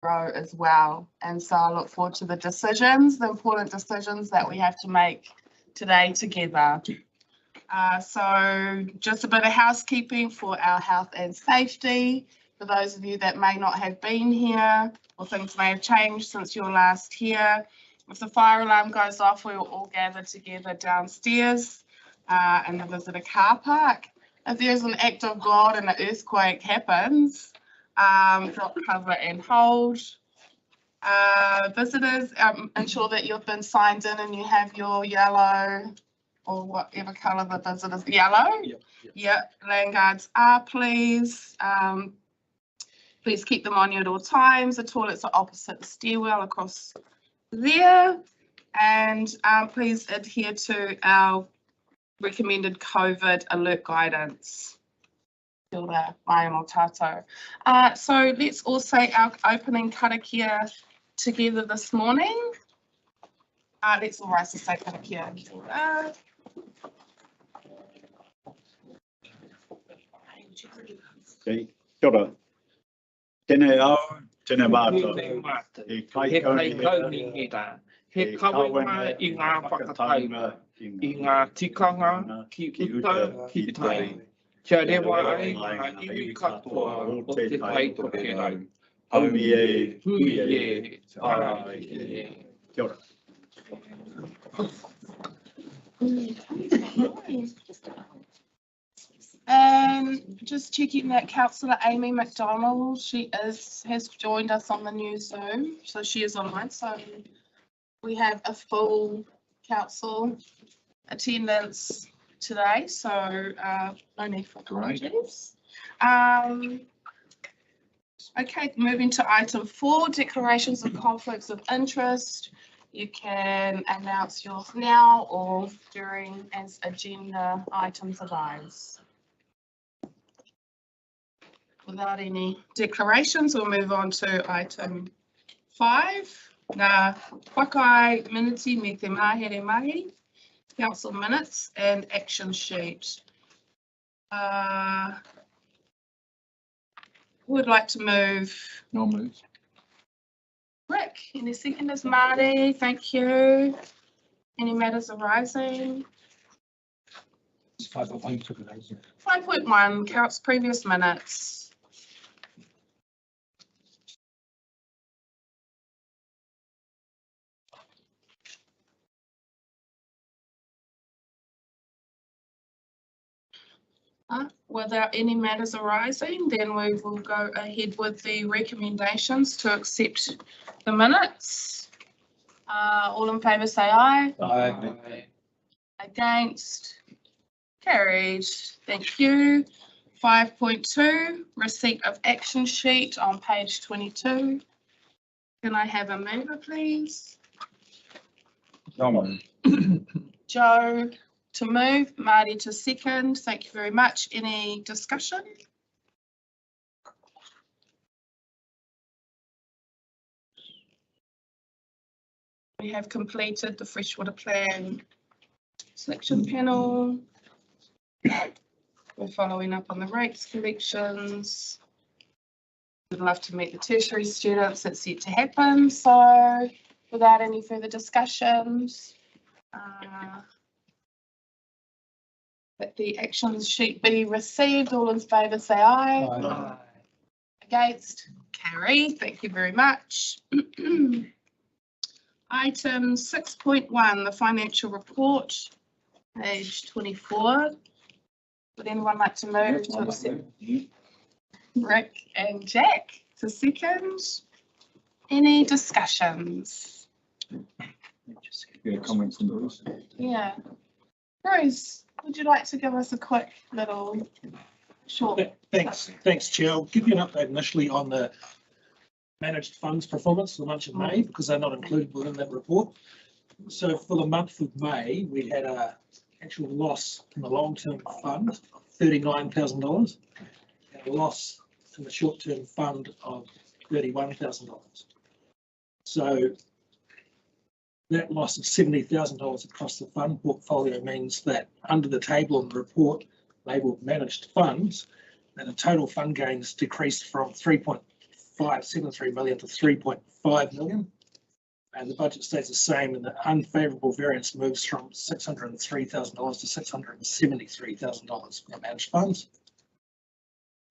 grow as well. And so I look forward to the decisions, the important decisions that we have to make today together. So just a bit of housekeeping for our health and safety. For those of you that may not have been here or things may have changed since you were last here, if the fire alarm goes off, we will all gather together downstairs in the visitor car park. If there's an act of God and an earthquake happens, drop, cover and hold. Visitors, ensure that you've been signed in and you have your yellow or whatever colour the visitors, yellow? Yep. Land guards are, please. Please keep them on you at all times. The toilets are opposite the stairwell across there. And please adhere to our recommended COVID alert guidance. Kia ora, mai o tātou. So let's all say our opening karakia together this morning. Let's all rise to say karakia. Kia ora. Kia ora. Tēnei au, tēnei mātou. He kaikaungia, he kawenga I ngā whakataunga, I ngā tikanga, ki uta, ki tai. Kia rewa ai ngā iwi katoa o te tai toke rau. Aumi e, hui e, ai e. Kia ora. Just checking that Councillor Amy McDonald, she has joined us on the new Zoom, so she is online. So we have a full council attendance today, so no need for apologies. Okay, moving to item 4, declarations of conflicts of interest. You can announce yours now or during as agenda items arise. Without any declarations, we'll move on to item 5. Ngā whakai miniti me te mahere mahi, council minutes and action sheet. Who would like to move? No move. Rick, any seconders? Marty, thank you. Any matters arising? 5.1, Carrot's previous minutes. Without any matters arising, then we will go ahead with the recommendations to accept the minutes. All in favour say aye. Aye. Against? Carried. Thank you. 5.2, receipt of action sheet on page 22. Can I have a mover, please? No move. Joe to move, Marty to second. Thank you very much. Any discussion? We have completed the freshwater plan selection panel. We're following up on the rates collections. We'd love to meet the tertiary students. It's yet to happen. So without any further discussions, that the action sheet be received. All in favour say aye. Aye. Against? Carry. Thank you very much. Item 6.1, the financial report, page 24. Would anyone like to move to accept? Rick and Jack to second. Any discussions? Comments on those. Yeah. Bruce, would you like to give us a quick little short? Thanks, Chair. I'll give you an update initially on the managed funds performance for the month of May because they're not included within that report. So for the month of May, we had a actual loss in the long-term fund of $39,000 and a loss in the short-term fund of $31,000. So that loss of $70,000 across the fund portfolio means that under the table in the report labelled managed funds, that the total fund gains decreased from $3.5 3.573 million to 3.5 million. And the budget stays the same, and the unfavourable variance moves from $603,000 to $673,000 for managed funds.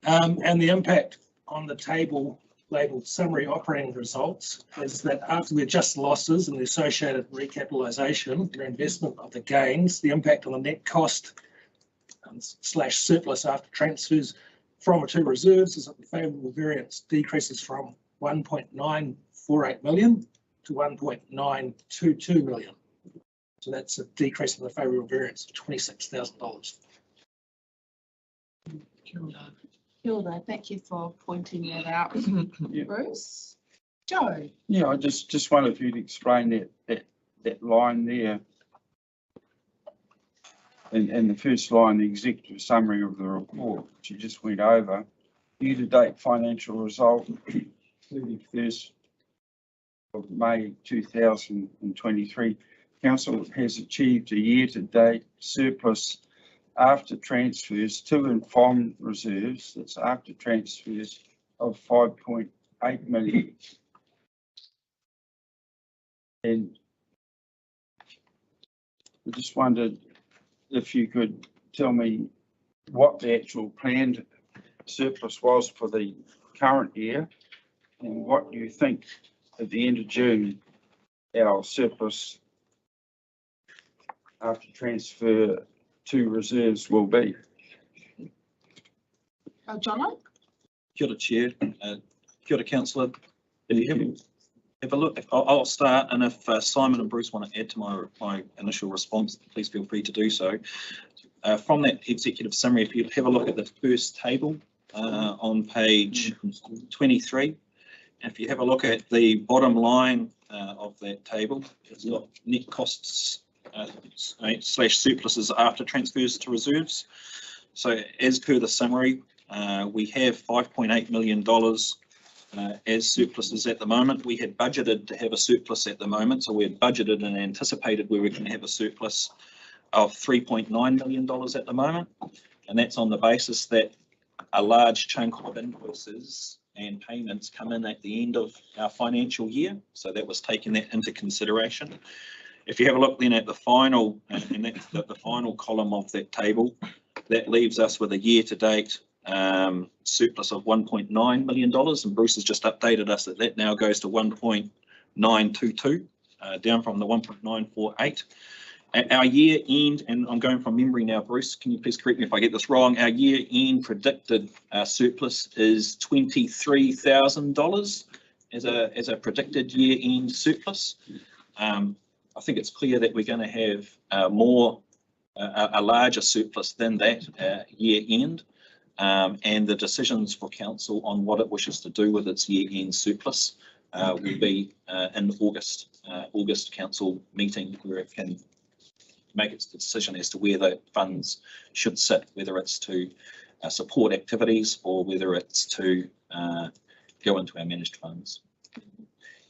And the impact on the table labelled summary operating results is that after we adjust losses and the associated recapitalisation, reinvestment of the gains, the impact on the net cost / surplus after transfers from or to reserves is that the favourable variance decreases from 1.948 million to 1.922 million. So that's a decrease in the favourable variance of $26,000. Hilda, thank you for pointing that out. Yeah. Bruce? Joe? Yeah, I just wondered if you'd explain that line there. And the first line, the executive summary of the report, which you just went over, year-to-date financial result, 31st of May 2023. Council has achieved a year-to-date surplus after transfers to and from reserves, that's after transfers, of 5.8 million. And I just wondered if you could tell me what the actual planned surplus was for the current year and what you think at the end of June our surplus after transfer to reserves will be. Jono? Kia ora, Chair. Kia ora, Councillor. If you have a look, I'll start, and if Simon and Bruce want to add to my initial response, please feel free to do so. From that executive summary, if you have a look at the first table on page 23, if you have a look at the bottom line of that table, it's got net costs / surpluses after transfers to reserves. So as per the summary, we have $5.8 million as surpluses at the moment. We had budgeted to have a surplus at the moment, so we had budgeted and anticipated we were going to have a surplus of $3.9 million at the moment, and that's on the basis that a large chunk of invoices and payments come in at the end of our financial year, so that was taking that into consideration. If you have a look then at the final, and that's the final column of that table, that leaves us with a year-to-date surplus of $1.9 million, and Bruce has just updated us that now goes to 1.922, down from the 1.948. At our year end, and I'm going from memory now, Bruce, can you please correct me if I get this wrong? Our year end predicted surplus is $23,000 as a predicted year end surplus. I think it's clear that we're going to have a larger surplus than that year end, and the decisions for council on what it wishes to do with its year end surplus will be in August council meeting, where it can make its decision as to where the funds should sit, whether it's to support activities or whether it's to go into our managed funds.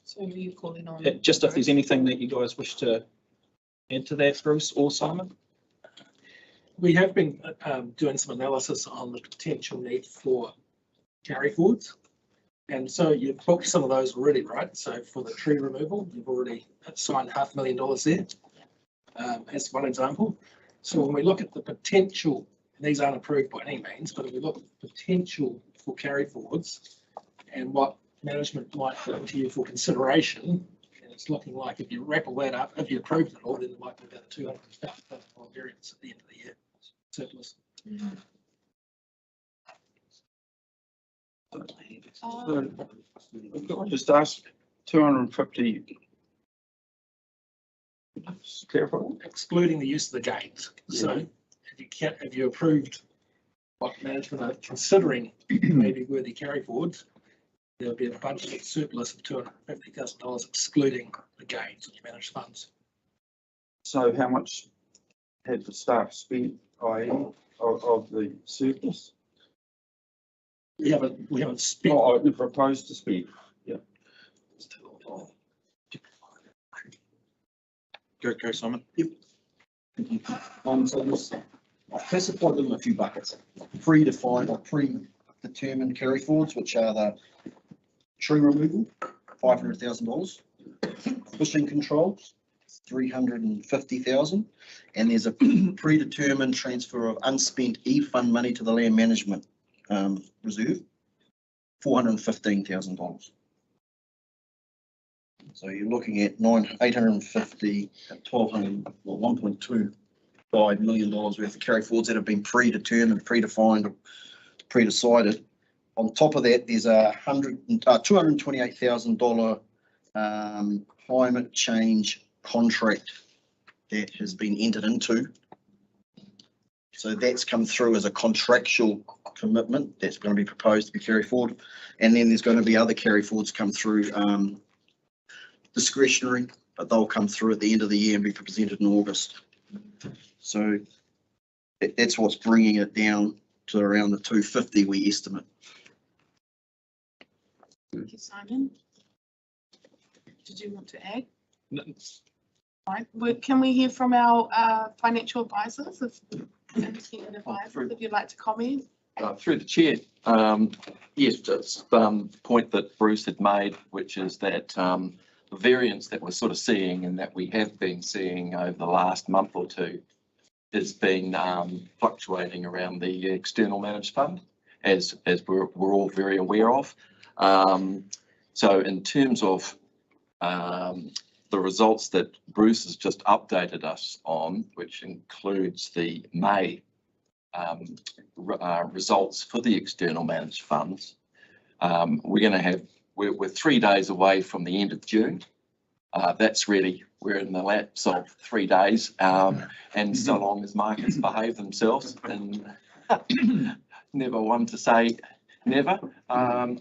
So who are you calling on? Just if there's anything that you guys wish to add to that, Bruce or Simon? We have been doing some analysis on the potential need for carry forwards. And so you've booked some of those already, right? So for the tree removal, you've already signed $500,000 there, as one example. So when we look at the potential, and these aren't approved by any means, but if we look at the potential for carry forwards and what management might bring to you for consideration, and it's looking like if you wrap all that up, if you approve it all, then there might be about a $200,000 variance at the end of the year surplus. I'll just ask 250. Excluding the use of the gains. So if you approved what management are considering maybe worthy carry forwards, there'll be a budgeted surplus of $250,000 excluding the gains of your managed funds. So how much had the staff spent, i.e. of the surplus? We haven't spent. Oh, I proposed to spend. Yeah. Go, Simon. Yep. So I've classified them in a few buckets: predefined or predetermined carry forwards, which are the Tree removal, $500,000. Fishing controls, $350,000. And there's a predetermined transfer of unspent E-fund money to the land management reserve, $415,000. So you're looking at 850, 1,200, well, $1.25 million worth of carry forwards that have been predetermined, predefined, pre-decided. On top of that, there's a $228,000 climate change contract that has been entered into. So that's come through as a contractual commitment that's going to be proposed to be carried forward. And then there's going to be other carry forwards come through discretionary, but they'll come through at the end of the year and be presented in August. So that's what's bringing it down to around the 250 we estimate. Thank you, Simon. Did you want to add? No. Right. Can we hear from our financial advisors, independent advisors, if you'd like to comment? Through the chair, yes, just the point that Bruce had made, which is that the variance that we're sort of seeing and that we have been seeing over the last month or two has been fluctuating around the external managed fund, as we're all very aware of. So in terms of the results that Bruce has just updated us on, which includes the May results for the external managed funds, we're 3 days away from the end of June. That's really, we're in the lapse of 3 days, and so long as markets behave themselves, and never one to say never,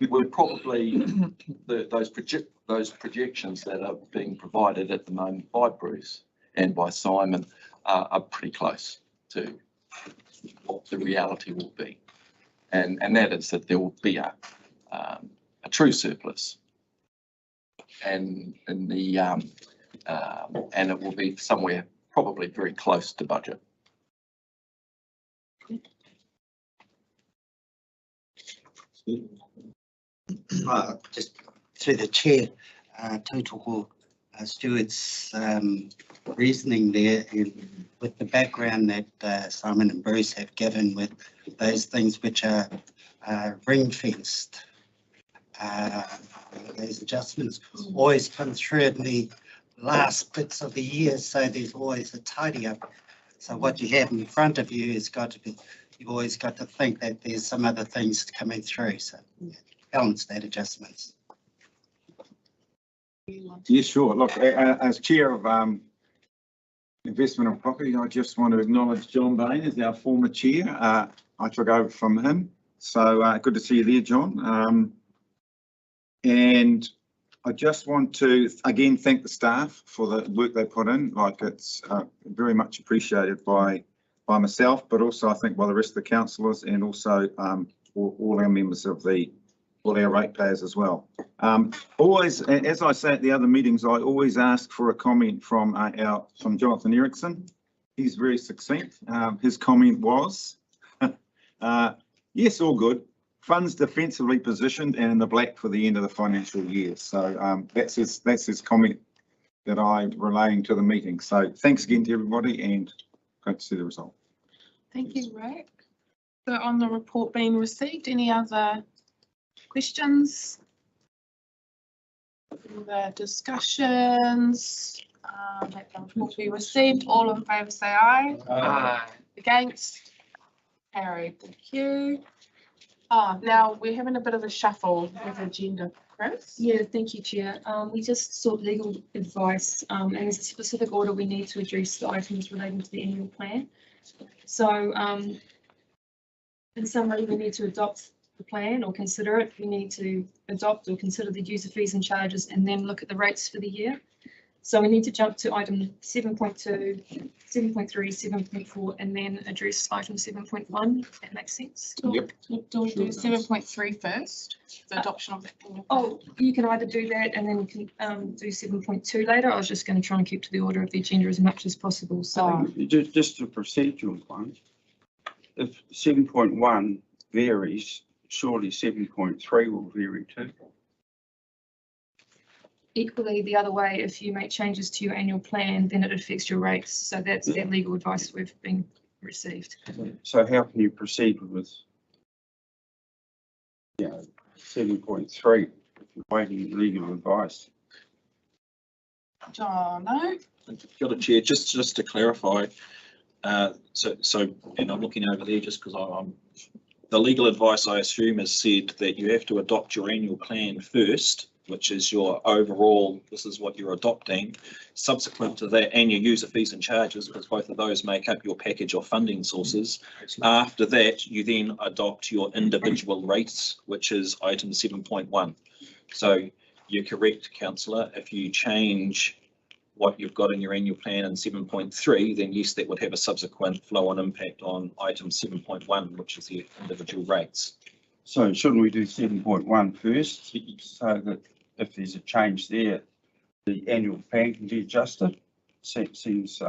we're probably those projections that are being provided at the moment by Bruce and by Simon are pretty close to what the reality will be, and that is that there will be a true surplus, and it will be somewhere probably very close to budget. Just through the chair, total Stuart's reasoning there, and with the background that Simon and Bruce have given with those things which are ring fenced. Those adjustments always come through in the last bits of the year, so there's always a tidy up. So what you have in front of you has got to be, you've always got to think that there's some other things coming through, so balance that adjustments. Yeah, sure. Look, as chair of investment and property, I just want to acknowledge John Bain as our former chair. I took over from him, so good to see you there, John. And I just want to again thank the staff for the work they put in. Like, it's very much appreciated by myself, but also I think by the rest of the councillors, and also all our members of all our ratepayers as well. Always, as I say at the other meetings, I always ask for a comment from Jonathan Erickson. He's very succinct. His comment was, yes, all good. Funds defensively positioned and in the black for the end of the financial year. So that's his comment that I'm relaying to the meeting. So thanks again to everybody, and great to see the result. Thank you, Rick. So on the report being received, any other questions? The discussions that the report be received. All in favour say aye. Aye. Against? Carried. Thank you. Now we're having a bit of a shuffle with agenda, Chris. Yeah, thank you, Chair. We just sought legal advice, and there's a specific order we need to address the items relating to the annual plan. So, in summary, we need to adopt the plan or consider it. We need to adopt or consider the user fees and charges, and then look at the rates for the year. So we need to jump to item 7.2, 7.3, 7.4, and then address item 7.1. If that makes sense. Yep. Do we do 7.3 first? The adoption of that. Oh, you can either do that and then you can do 7.2 later. I was just going to try and keep to the order of the agenda as much as possible. So Just a procedural one. If 7.1 varies, surely 7.3 will vary too. equally the other way, if you make changes to your annual plan, then it affects your rates. So that's the legal advice we've been received. So how can you proceed with, 7.3 if you're waiting legal advice? John, no? Kia ora, Chair, just to clarify, so, and I'm looking over there just because I'm, the legal advice I assume has said that you have to adopt your annual plan first, which is your overall, this is what you're adopting. Subsequent to that, and your user fees and charges, because both of those make up your package or funding sources. After that, you then adopt your individual rates, which is item 7.1. So you're correct, councillor, if you change what you've got in your annual plan in 7.3, then yes, that would have a subsequent flow-on impact on item 7.1, which is the individual rates. So shouldn't we do 7.1 first, so that if there's a change there, the annual plan can be adjusted? Seems,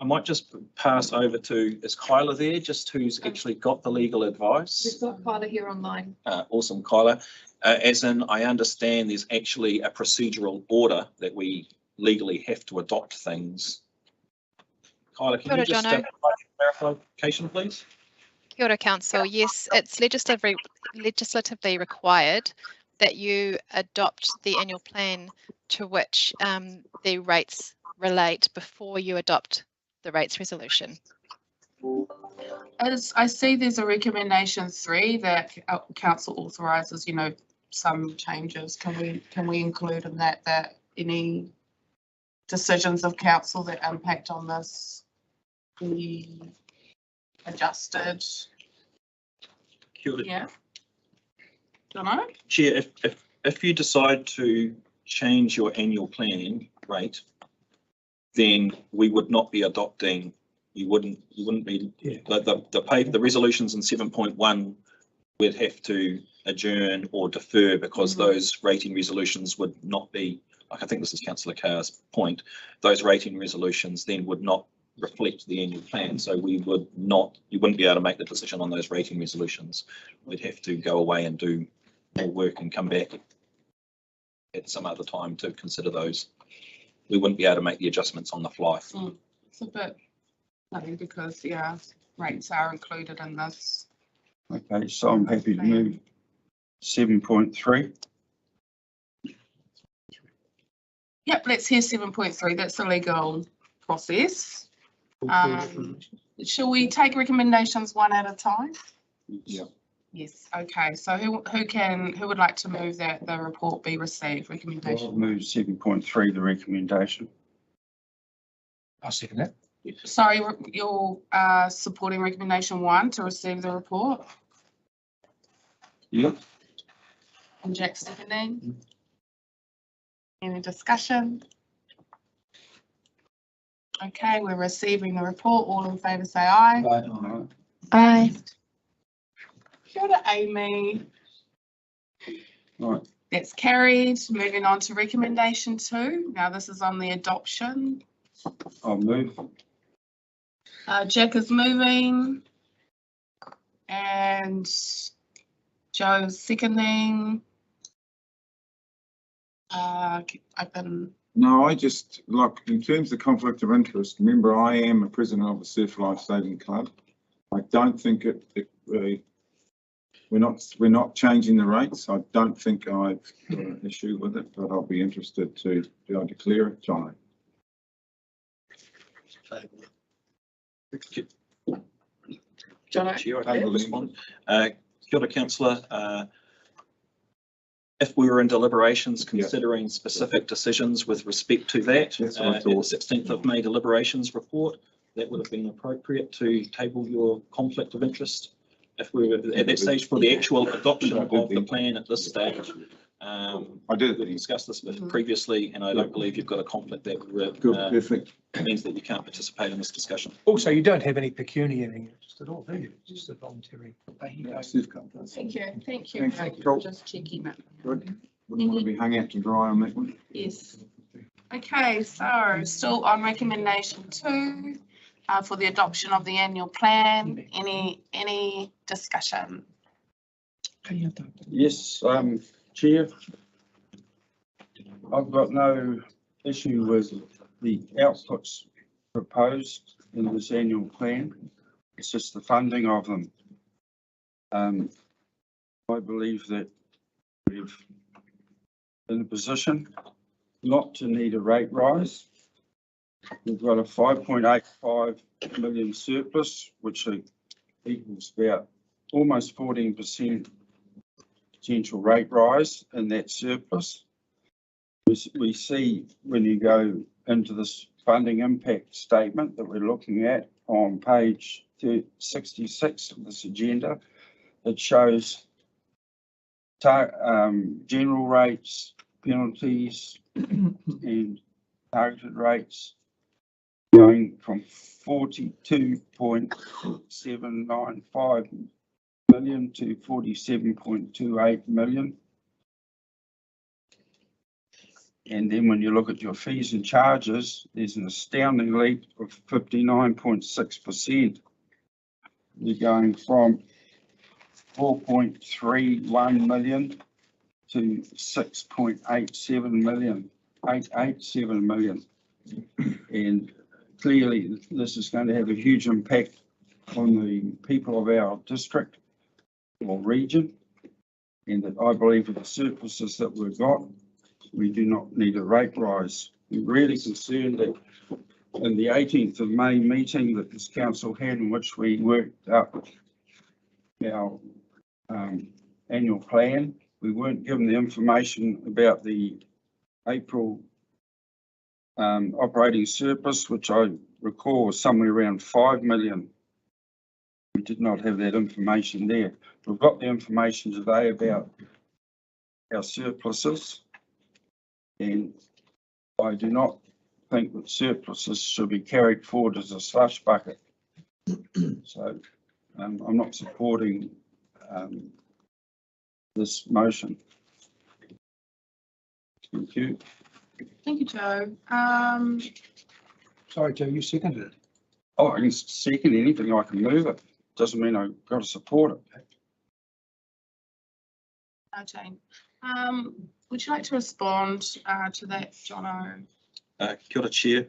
I might just pass over to, is Kyla there, just who's actually got the legal advice? We've got Kyla here online. Awesome, Kyla. As in, I understand there's actually a procedural order that we legally have to adopt things. Kyla, can you just clarification, please? Kia ora, Council. Yes, it's legislatively required that you adopt the annual plan to which the rates relate before you adopt the rates resolution. As I see, there's a recommendation 3 that council authorises, some changes. Can we include in that any decisions of council that impact on this be adjusted? Kia ora. Yeah. Don't know. Chair, if you decide to change your annual plan rate, then we would not be adopting, you wouldn't be, the resolutions in 7.1 would have to adjourn or defer because those rating resolutions would not be, like I think this is Councillor Carr's point, those rating resolutions then would not reflect the annual plan. So we would not, you wouldn't be able to make the decision on those rating resolutions. We'd have to go away and do more work and come back at some other time to consider those. We wouldn't be able to make the adjustments on the fly. It's a bit funny because, rates are included in this. okay, so I'm happy to move 7.3. Yep, let's hear 7.3. That's the legal process. Shall we take recommendations one at a time? Yeah. Yes, okay. So who would like to move that the report be received? I'll Recommendation. move 7.3, the recommendation. I'll second that. Sorry, you're supporting recommendation 1 to receive the report, Yeah. and Jack seconding. Any discussion? Okay, we're receiving the report. All in favour say aye. Aye. Kia ora, Amy. Right. That's carried. Moving on to recommendation 2. Now this is on the adoption. I'll move. Jack is moving. And Joe's seconding. No, I just, like, in terms of conflict of interest, remember I am a president of the Surf Life Saving Club. I don't think it really, we're not changing the rates. I don't think I've got an issue with it, but I'll be interested to be able to clear it, John. Chair, I can respond. Kia ora, councillor. If we were in deliberations considering specific decisions with respect to that, the 16th of May deliberations report, that would have been appropriate to table your conflict of interest. If we were at that stage for the actual adoption of the plan at this stage. I did. We discussed this previously, and I don't believe you've got a conflict that Perfect. means that you can't participate in this discussion. Also, you don't have any pecuniary interest at all, do you? Just a voluntary. Thank you. Thank you. Just checking that. Good. Wouldn't want to be hung out to dry on that one. Yes. Okay, so still on recommendation 2 for the adoption of the annual plan. Any discussion? Yes, Chair. I've got no issue with the outputs proposed in this annual plan. It's just the funding of them. I believe that we're in a position not to need a rate rise. We've got a 5.85 million surplus, which equals about almost 14% potential rate rise in that surplus. We see when you go into this funding impact statement that we're looking at on page 66 of this agenda, it shows general rates, penalties and targeted rates going from 42.795 million to 47.28 million. And then when you look at your fees and charges, there's an astounding leap of 59.6%. You're going from 4.31 million to 6.87 million, 887 million. And clearly this is going to have a huge impact on the people of our district or region. And that I believe with the surpluses that we've got, we do not need a rate rise. We're really concerned that in the 18th of May meeting that this council had, in which we worked up our annual plan, we weren't given the information about the April operating surplus, which I recall was somewhere around 5 million. We did not have that information there. We've got the information today about our surpluses, and I do not think that surpluses should be carried forward as a slush bucket. So I'm not supporting this motion. Thank you. Thank you, Joe. Sorry, Joe, you seconded it. Oh, I can second anything, I can move it. Doesn't mean I've got to support it. Jane, would you like to respond to that, Jono? Kia ora, Chair.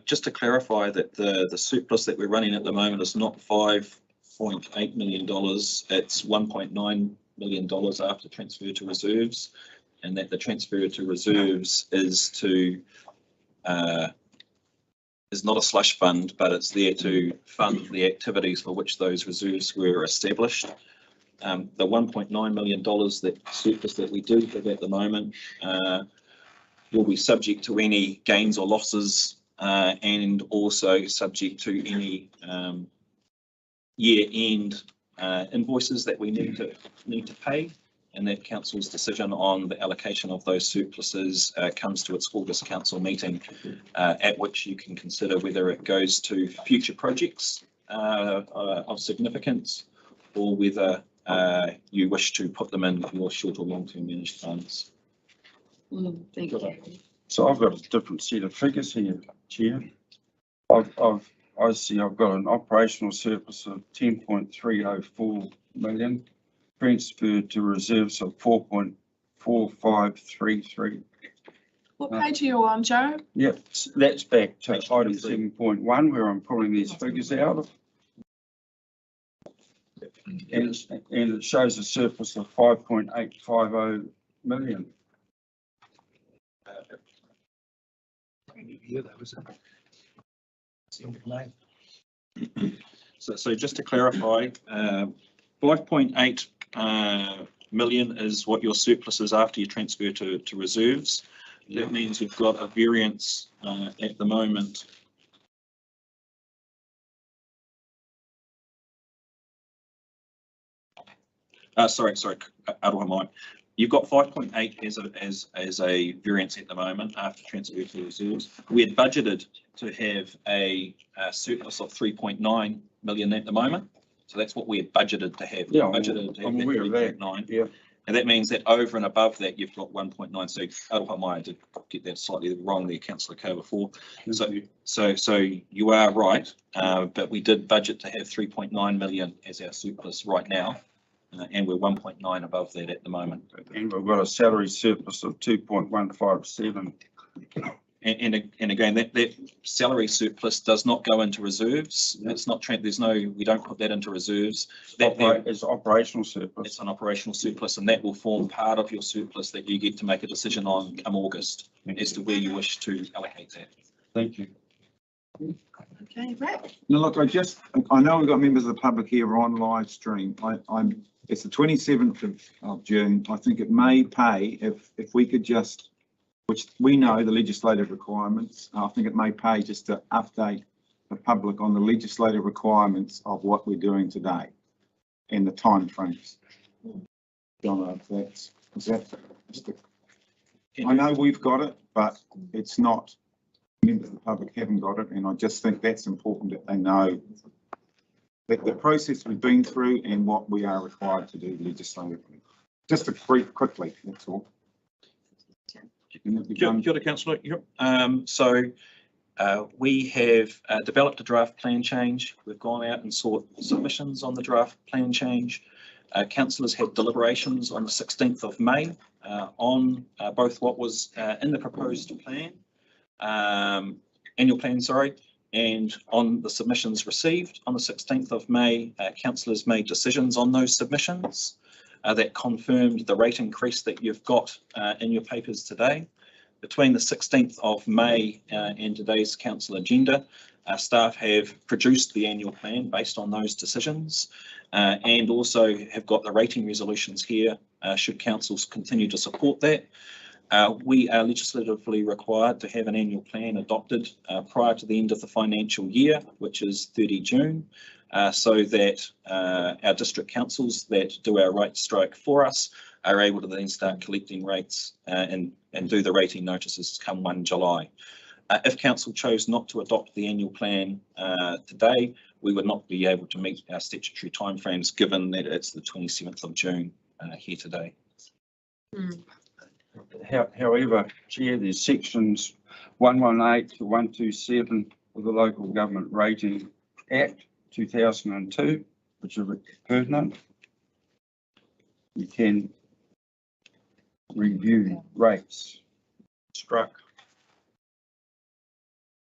Just to clarify that the surplus that we're running at the moment is not $5.8 million. It's $1.9 million after transfer to reserves, and that the transfer to reserves is not a slush fund, but it's there to fund the activities for which those reserves were established. The $1.9 million that surplus that we do have at the moment will be subject to any gains or losses, and also subject to any year-end invoices that we need to pay. And that council's decision on the allocation of those surpluses comes to its August council meeting, at which you can consider whether it goes to future projects of significance, or whether you wish to put them in your short or long-term managed funds. Thank you. So I've got a different set of figures here, Chair. I see I've got an operational surplus of 10.304 million, transferred to reserves of 4.4533. What page are you on, Joe? Yep, that's back to item 7.1 where I'm pulling these figures out of. And it shows a surplus of 5.850 million. So just to clarify, 5.8 million is what your surplus is after you transfer to reserves. That means you've got a variance at the moment. Sorry, Aroha Mai. You've got 5.8 as a variance at the moment after transfer to reserves. We had budgeted to have a surplus of 3.9 million at the moment. So that's what we had budgeted to have. Yeah, Budgeted to have I'm aware of that. 3.9. Yeah. And that means that over and above that, you've got 1.9. So Aroha Mai, I did get that slightly wrong there, Councillor Coe, before. So you are right, but we did budget to have 3.9 million as our surplus right now. and we're 1.9 above that at the moment. And we've got a salary surplus of 2.157. And again, that salary surplus does not go into reserves. It's not, we don't put that into reserves. It's operational surplus. It's an operational surplus, and that will form part of your surplus that you get to make a decision on come August as to where you wish to allocate that. Thank you. Okay, right. No, look, I know we've got members of the public here on live stream. It's the 27th of June. I think it may pay if we could just, which we know the legislative requirements, I think it may pay just to update the public on the legislative requirements of what we're doing today and the timeframes. John, I know we've got it, but it's not, members of the public haven't got it, and I just think that's important that they know that the process we've been through and what we are required to do legislatively. Just a brief, quickly, that's all. Kia ora, councillor. We have developed a draft plan change. We've gone out and sought submissions on the draft plan change. Councillors had deliberations on the 16th of May on both what was in the proposed plan, annual plan, sorry, and on the submissions received on the 16th of May. Councillors made decisions on those submissions that confirmed the rate increase that you've got in your papers today. Between the 16th of May and today's council agenda, staff have produced the annual plan based on those decisions, and also have got the rating resolutions here should councils continue to support that. We are legislatively required to have an annual plan adopted prior to the end of the financial year, which is 30 June, so that our district councils that do our rate strike for us are able to then start collecting rates and do the rating notices come 1 July. If council chose not to adopt the annual plan today, we would not be able to meet our statutory timeframes, given that it's the 27th of June here today. However, Chair, there's sections 118 to 127 of the Local Government Rating Act 2002, which are pertinent. You can review rates. Struck.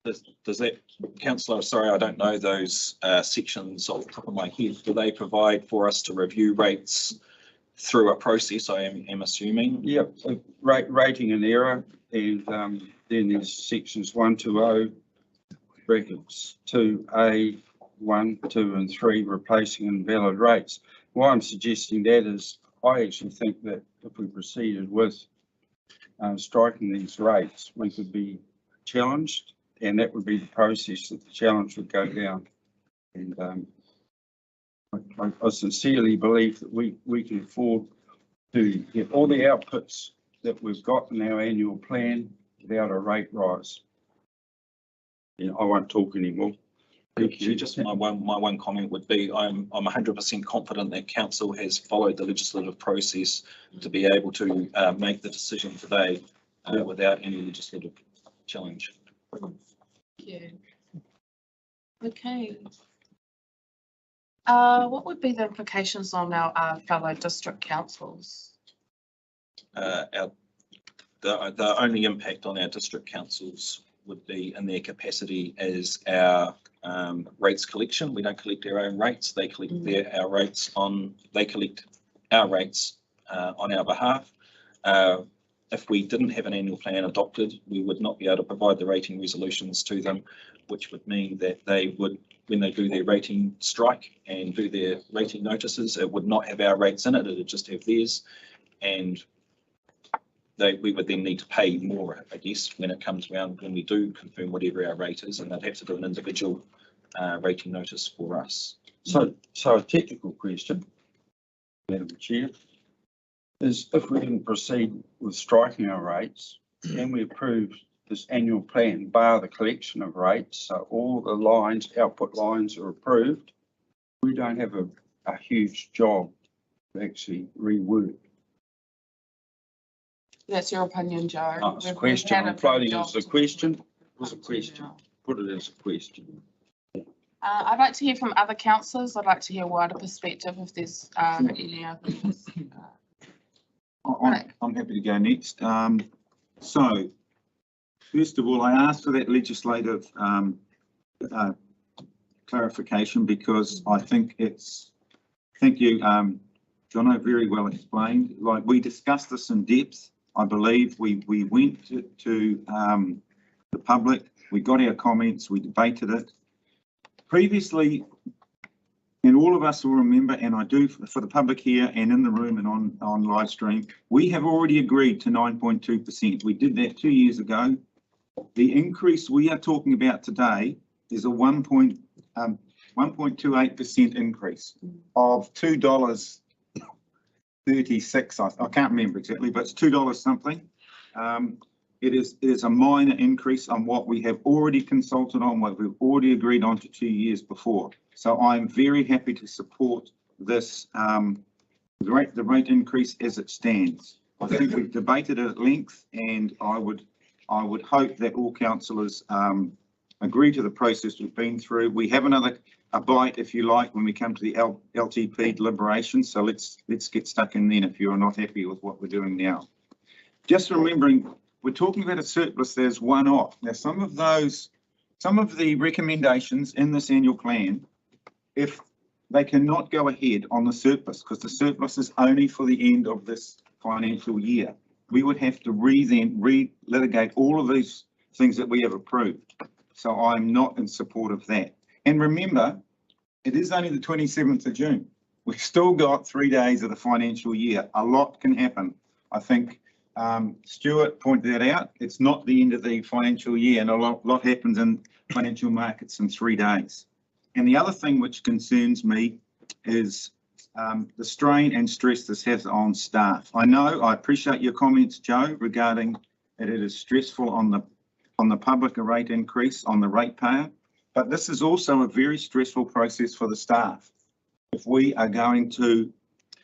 Does that, councillor, sorry, I don't know those sections off the top of my head. Do they provide for us to review rates through a process, I am assuming? Yep, so rating and error, and then there's sections 120 brackets 2A, 1, 2 and 3 replacing invalid rates. Why I'm suggesting that is I actually think that if we proceeded with striking these rates, we could be challenged, and that would be the process that the challenge would go down. And I sincerely believe that we can afford to get all the outputs that we've got in our annual plan without a rate rise. Yeah, I won't talk anymore. Thank you. Just my one comment would be I'm 100% confident that council has followed the legislative process to be able to make the decision today without any legislative challenge. Yeah. Okay. What would be the implications on our fellow district councils? The only impact on our district councils would be in their capacity as our rates collection. We don't collect our own rates. They collect our rates on our behalf. If we didn't have an annual plan adopted, we would not be able to provide the rating resolutions to them, which would mean that they would, when they do their rating strike and do their rating notices, it would not have our rates in it. It would just have theirs, and we would then need to pay more, I guess, when it comes around, when we do confirm whatever our rate is, and they'd have to do an individual rating notice for us. So a technical question, Madam Chair, is if we didn't proceed with striking our rates and we approved this annual plan bar the collection of rates, so all the lines, output lines are approved, we don't have a huge job to actually rework. That's your opinion, Joe. No, it's a question. I'm floating as a question. It was a question. Put it as a question. I'd like to hear from other councillors. I'd like to hear a wider perspective if there's any others. I'm happy to go next. So, first of all, I asked for that legislative clarification because I think thank you, Jono, very well explained. Like, we discussed this in depth. I believe we went to the public, we got our comments, we debated it. Previously, and all of us will remember, and I do for the public here and in the room and on live stream, we have already agreed to 9.2%. We did that 2 years ago. The increase we are talking about today is a 1.28% increase of $2.36. I can't remember exactly, but it's $2 something. It is a minor increase on what we have already consulted on, what we've already agreed on to 2 years before. So I'm very happy to support this, the rate increase as it stands. I think we've debated it at length, and I would hope that all councillors agree to the process we've been through. We have a bite, if you like, when we come to the LTP deliberations. So let's get stuck in then if you're not happy with what we're doing now. Just remembering, we're talking about a surplus that is one-off. Now, some of the recommendations in this annual plan, if they cannot go ahead on the surplus, because the surplus is only for the end of this financial year, we would have to re-litigate all of these things that we have approved. So I'm not in support of that. And remember, it is only the 27th of June. We've still got 3 days of the financial year. A lot can happen. I think Stuart pointed that out. It's not the end of the financial year, and a lot happens in financial markets in 3 days. And the other thing which concerns me is the strain and stress this has on staff. I appreciate your comments, Joe, regarding that it is stressful on the public rate increase on the ratepayer, but this is also a very stressful process for the staff. If we are going to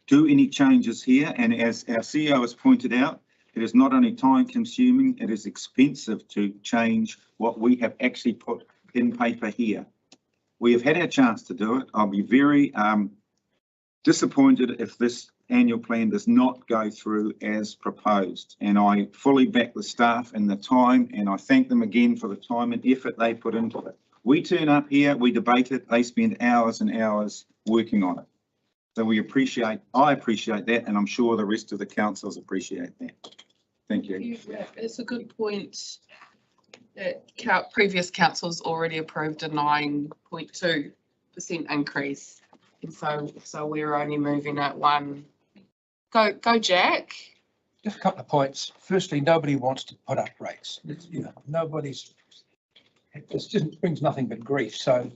do any changes here, and as our CEO has pointed out, it is not only time consuming, it is expensive to change what we have actually put in paper here. We have had our chance to do it. I'll be very disappointed if this annual plan does not go through as proposed. And I fully back the staff and the time, and I thank them again for the time and effort they put into it. We turn up here, we debate it, they spend hours and hours working on it. So I appreciate that, and I'm sure the rest of the councils appreciate that. Thank you. It's a good point that previous councils already approved a 9.2% increase. And so we're only moving at one. Go, Jack. Just a couple of points. Firstly, nobody wants to put up rates. It just brings nothing but grief. So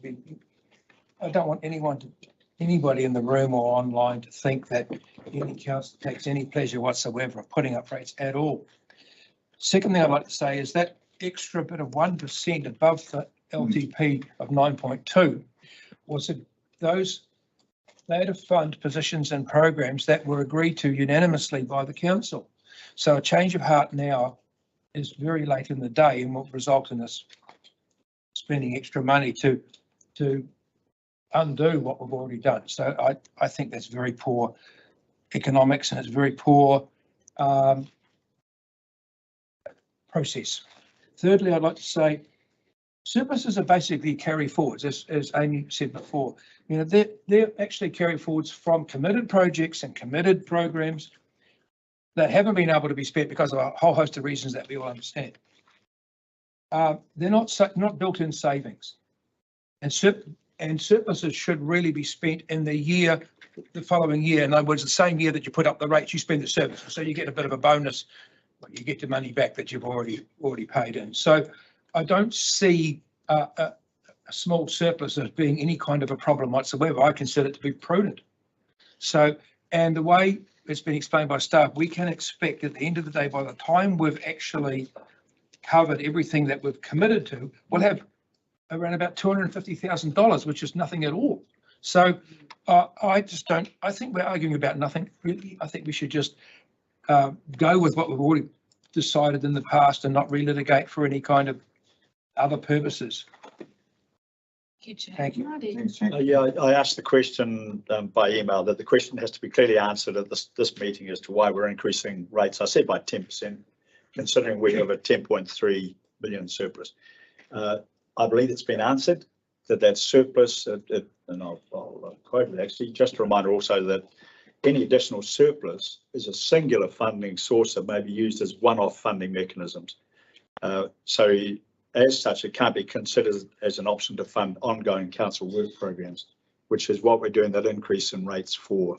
I don't want anybody in the room or online to think that any council takes any pleasure whatsoever of putting up rates at all. Second thing I'd like to say is that extra bit of 1% above the LTP of 9.2 was those data fund positions and programs that were agreed to unanimously by the council. So a change of heart now is very late in the day and will result in us spending extra money to undo what we've already done. So I think that's very poor economics, and it's very poor process. Thirdly, I'd like to say surpluses are basically carry forwards, as Amy said before. They're actually carry forwards from committed projects and committed programs that haven't been able to be spent because of a whole host of reasons that we all understand. They're not built-in savings, and surpluses should really be spent in the following year. In other words, the same year that you put up the rates, you spend the surplus, so you get a bit of a bonus. You get the money back that you've already paid in. So I don't see a small surplus as being any kind of a problem whatsoever. I consider it to be prudent. So, and the way it's been explained by staff, we can expect at the end of the day, by the time we've actually covered everything that we've committed to, we'll have around about $250,000, which is nothing at all. So I think we're arguing about nothing really. I think we should just go with what we've already decided in the past and not relitigate for any kind of other purposes. you, Chair. Thank you. Marty. Thanks, Chair. Yeah, I asked the question by email, that the question has to be clearly answered at this meeting as to why we're increasing rates. I said by 10%, considering we have a 10.3 billion surplus. I believe it's been answered, that's surplus, and I'll quote it actually. Just a reminder also that any additional surplus is a singular funding source that may be used as one-off funding mechanisms. So as such, it can't be considered as an option to fund ongoing council work programs, which is what we're doing that increase in rates for.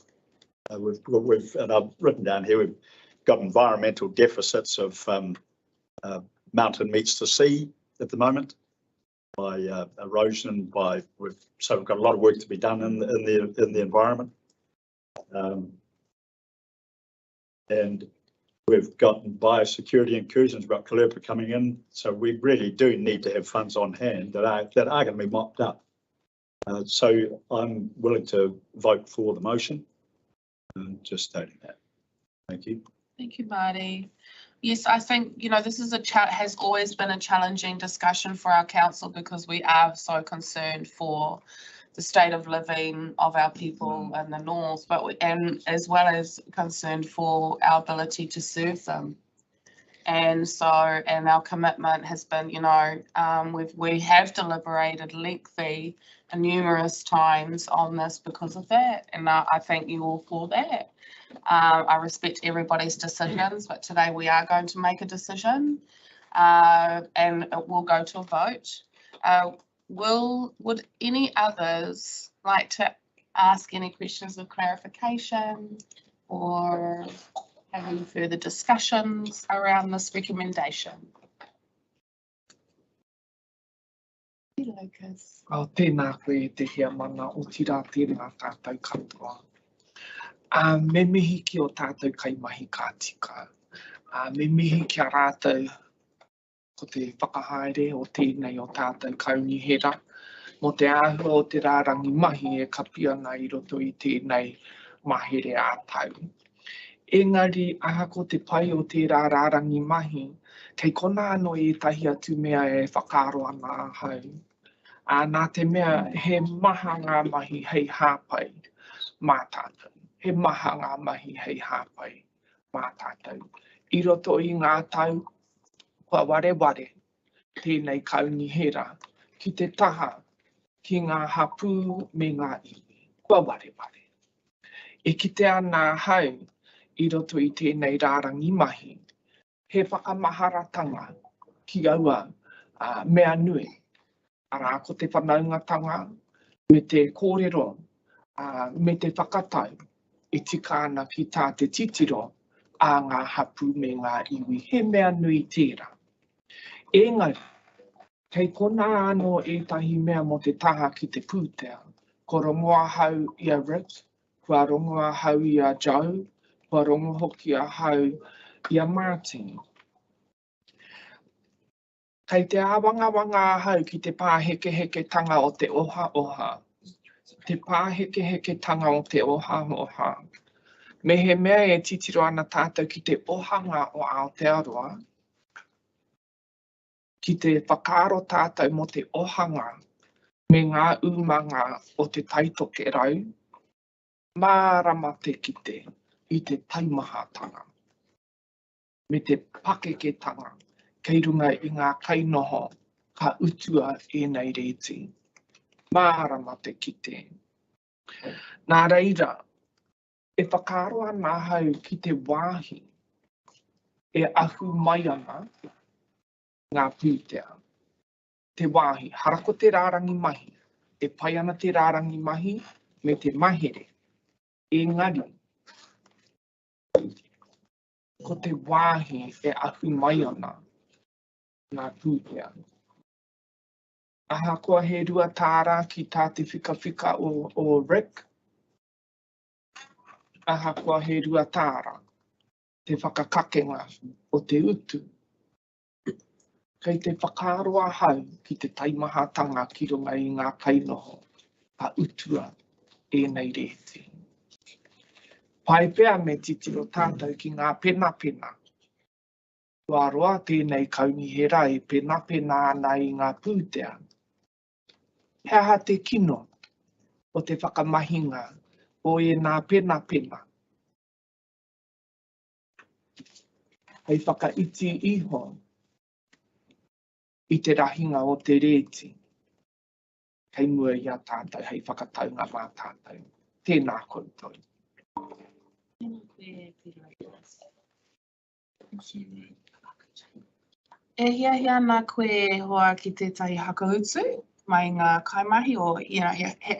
And I've written down here, we've got environmental deficits of mountain meets the sea at the moment by erosion, so we've got a lot of work to be done in the environment. And we've got biosecurity incursions, we've got Kalupa coming in, so we really do need to have funds on hand that are going to be mopped up. So I'm willing to vote for the motion, and just stating that. Thank you. Thank you, Marty. Yes, I think, this is has always been a challenging discussion for our council, because we are so concerned for the state of living of our people in the north, and as well as concerned for our ability to serve them. And so, and our commitment has been, we have deliberated lengthy and numerous times on this because of that, and I thank you all for that. I respect everybody's decisions, but today we are going to make a decision, and it will go to a vote. Would any others like to ask any questions of clarification or have any further discussions around this recommendation? Lucas. Tēnā koe te hea mana o tira tēnā tātou katoa. Me mihi ki o tātou kai mahi ka tika. Me mihi ki a rātou ko te whakahaere o tēnei o tātou kaunihera. Mo te āhua o te rārangi mahi e ka pia ana i roto i tēnei mahere ātau. Engari, aha ko te pai o tērā rārangi mahi, kei kona anō e tahi atu mea e whakaaro ana hau. Nā te mea, he maha ngā mahi hei hāpai mā tātou. He maha ngā mahi hei hāpai mā tātou. I roto i ngā tau, kua wareware tēnei kaunihera ki te taha ki ngā hapū me ngā iwi. Kua wareware. E kite ana hau i roto i tēnei rārangi mahi, he whakamaharatanga ki aua mea nui. Arā ko te whanaungatanga me te kōrero, me te whakatau, e tika ana ki tā te titiro a ngā hapū me ngā iwi. He mea nui tērā. Engari, kei kona anō ētahi mea mo te taha ki te pūtea, ko rongoa hau i a Rick, kua rongoa hau i a Joe, kua rongo hoki a hau i a Martin. Kei te āwangawanga hau ki te pāheke tanga o te oha. Te pāheke tanga o te oha. Me he mea e titiro ana tātou ki te ohanga o Aotearoa. Ki te whakaaro tātou mo te ohanga me ngā umanga o te taitoke rau. Mārama te kite i te taimahatanga. Me te pakeketanga, kei runga i ngā kainoho ka utua e nei reti. Mārama te kite. Nā reira, e whakaaro ana hau ki te wāhi, e ahu mai ana ngā pūtea. Te wāhi, harako te rārangi mahi, e pai ana te rārangi mahi me te mahere. Engari, ko te wāhi e ahu mai ana ngā pūtea. Aha koa he rua tāra ki tā te whikawhika o Rick. Aha koa he rua tāra, te whakakakenga o te utu. Kei te whakaaroa hau ki te taimahatanga ki runga i ngā kainoho, ka utua e nei reti. Pai pēr me titiro tātou ki ngā pena. Kua roa tēnei kaunihera e pena ana i ngā pūtea. He aha te kino o te whakamahinga o e nā pena pena. Hei whakaiti iho I te rahinga o te reti. Hei mua I a tātou, hei whakataunga mā tātou. Tēnā koutou. E hia nā koe hoa ki tētahi hakahutu mai ngā kaimahi o he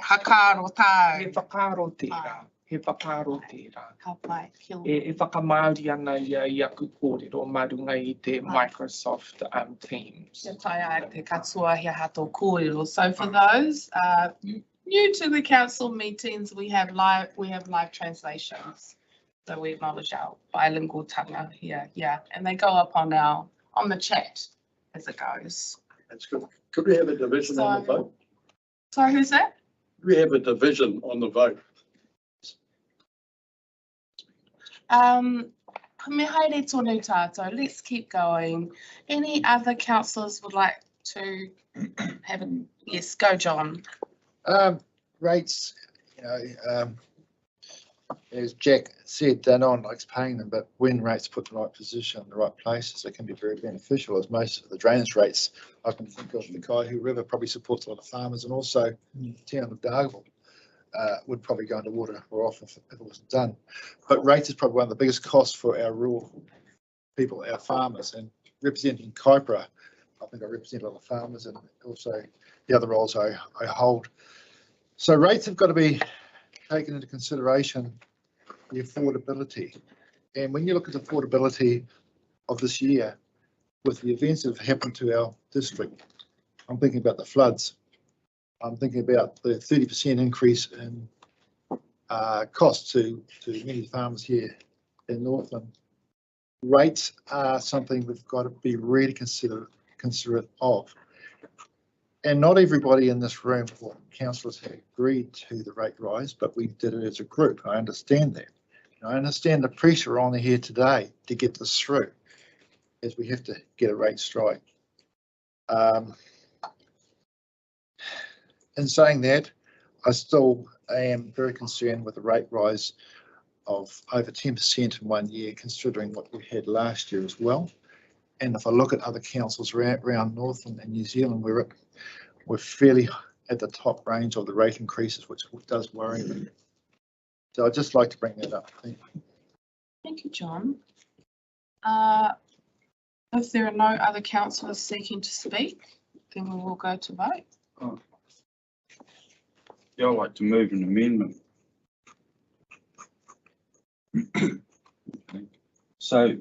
hakaro tāu. He whakaro tērā. He whakaro tērā. Ka pai, kia E whakamauri ana I aku kōrero marunga I te Microsoft Teams. Te tai ai te katoa he hato kōrero. So for those new to the council meetings, we have live translations. So we acknowledge our bilingual tanga here, yeah, and they go up on the chat as it goes. That's good. Could we have a division on the vote? Sorry, who's that? Could we have a division on the vote? Me haere tonu tātou. Let's keep going. Any other councillors would like to have a, yes, go John. Rates, as Jack said, no one likes paying them, but when rates put in the right position, in the right places, they can be very beneficial. As most of the drainage rates, I can think of the Kaihu River probably supports a lot of farmers, and also the town of Dargaville would probably go into water more often if it wasn't done. But rates is probably one of the biggest costs for our rural people, our farmers, and representing Kaipara, I think I represent a lot of farmers and also the other roles I hold. So rates have got to be taken into consideration, the affordability. And when you look at the affordability of this year, with the events that have happened to our district, I'm thinking about the floods. I'm thinking about the 30% increase in cost to many farmers here in Northland. Rates are something we've got to be really considerate of. And not everybody in this room or councillors have agreed to the rate rise, but we did it as a group. I understand that. And I understand the pressure on here today to get this through, as we have to get a rate strike. In saying that, I still am very concerned with the rate rise of over 10% in 1 year, considering what we had last year as well. And if I look at other councils around Northland and New Zealand, we're fairly at the top range of the rate increases, which does worry me. So I'd just like to bring that up. Thank you. Thank you, John. If there are no other councillors seeking to speak, then we will go to vote. Oh. Yeah, I'd like to move an amendment. So,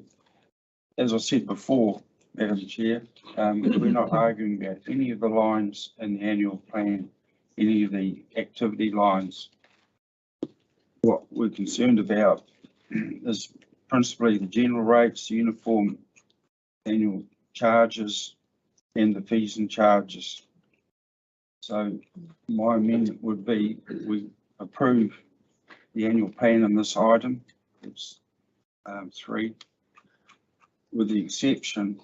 as I said before, Madam Chair, we're not arguing about any of the lines in the annual plan, any of the activity lines. What we're concerned about is principally the general rates, the uniform annual charges, and the fees and charges. So my amendment would be we approve the annual plan in this item. It's 3, with the exception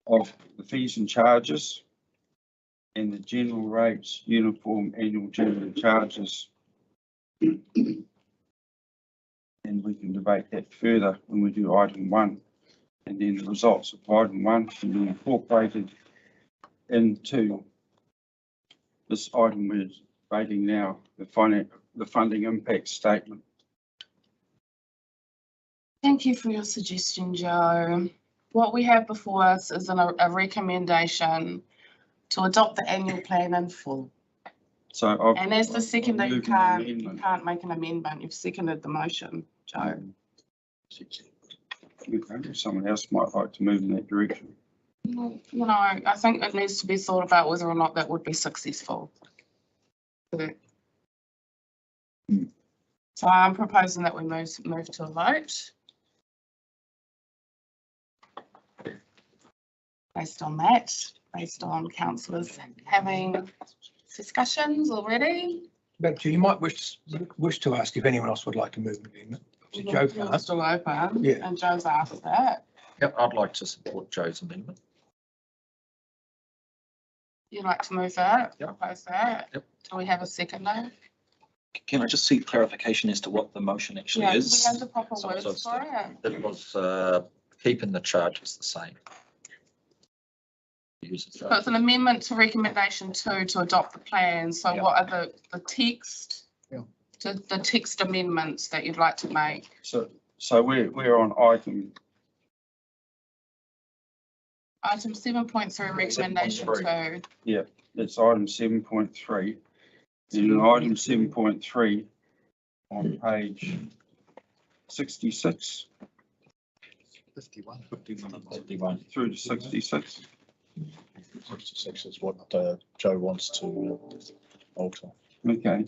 of the fees and charges and the general rates, uniform annual general charges. And we can debate that further when we do item 1. And then the results of item 1 can be incorporated into this item we're debating now, the funding impact statement. Thank you for your suggestion, Joe. What we have before us is a recommendation to adopt the annual plan in full. So and as the seconder, you can't make an amendment. You've seconded the motion, Joe. Okay, someone else might like to move in that direction. You know, I think it needs to be thought about whether or not that would be successful. So I'm proposing that we move to a vote. Based on that, based on councillors having discussions already. But you might wish to ask if anyone else would like to move an amendment. Joe can't. Still open, Yeah. and Joe's asked that. Yep, I'd like to support Joe's amendment. You'd like to move that? Yep. Propose that? Yep. Do we have a second though? Can I just seek clarification as to what the motion actually Yeah, do we is? have the proper So- words so for it? It was keeping the charges the same. Use the So it's an amendment to recommendation 2 to adopt the plan. So Yeah. what are the text? Yeah. The text amendments that you'd like to make? So we're on item, Item 7.3, recommendation 2. it's item 7.3. In item 7.3 on page 66 51. 51. through to 66. 66 is what Joe wants to alter. Okay,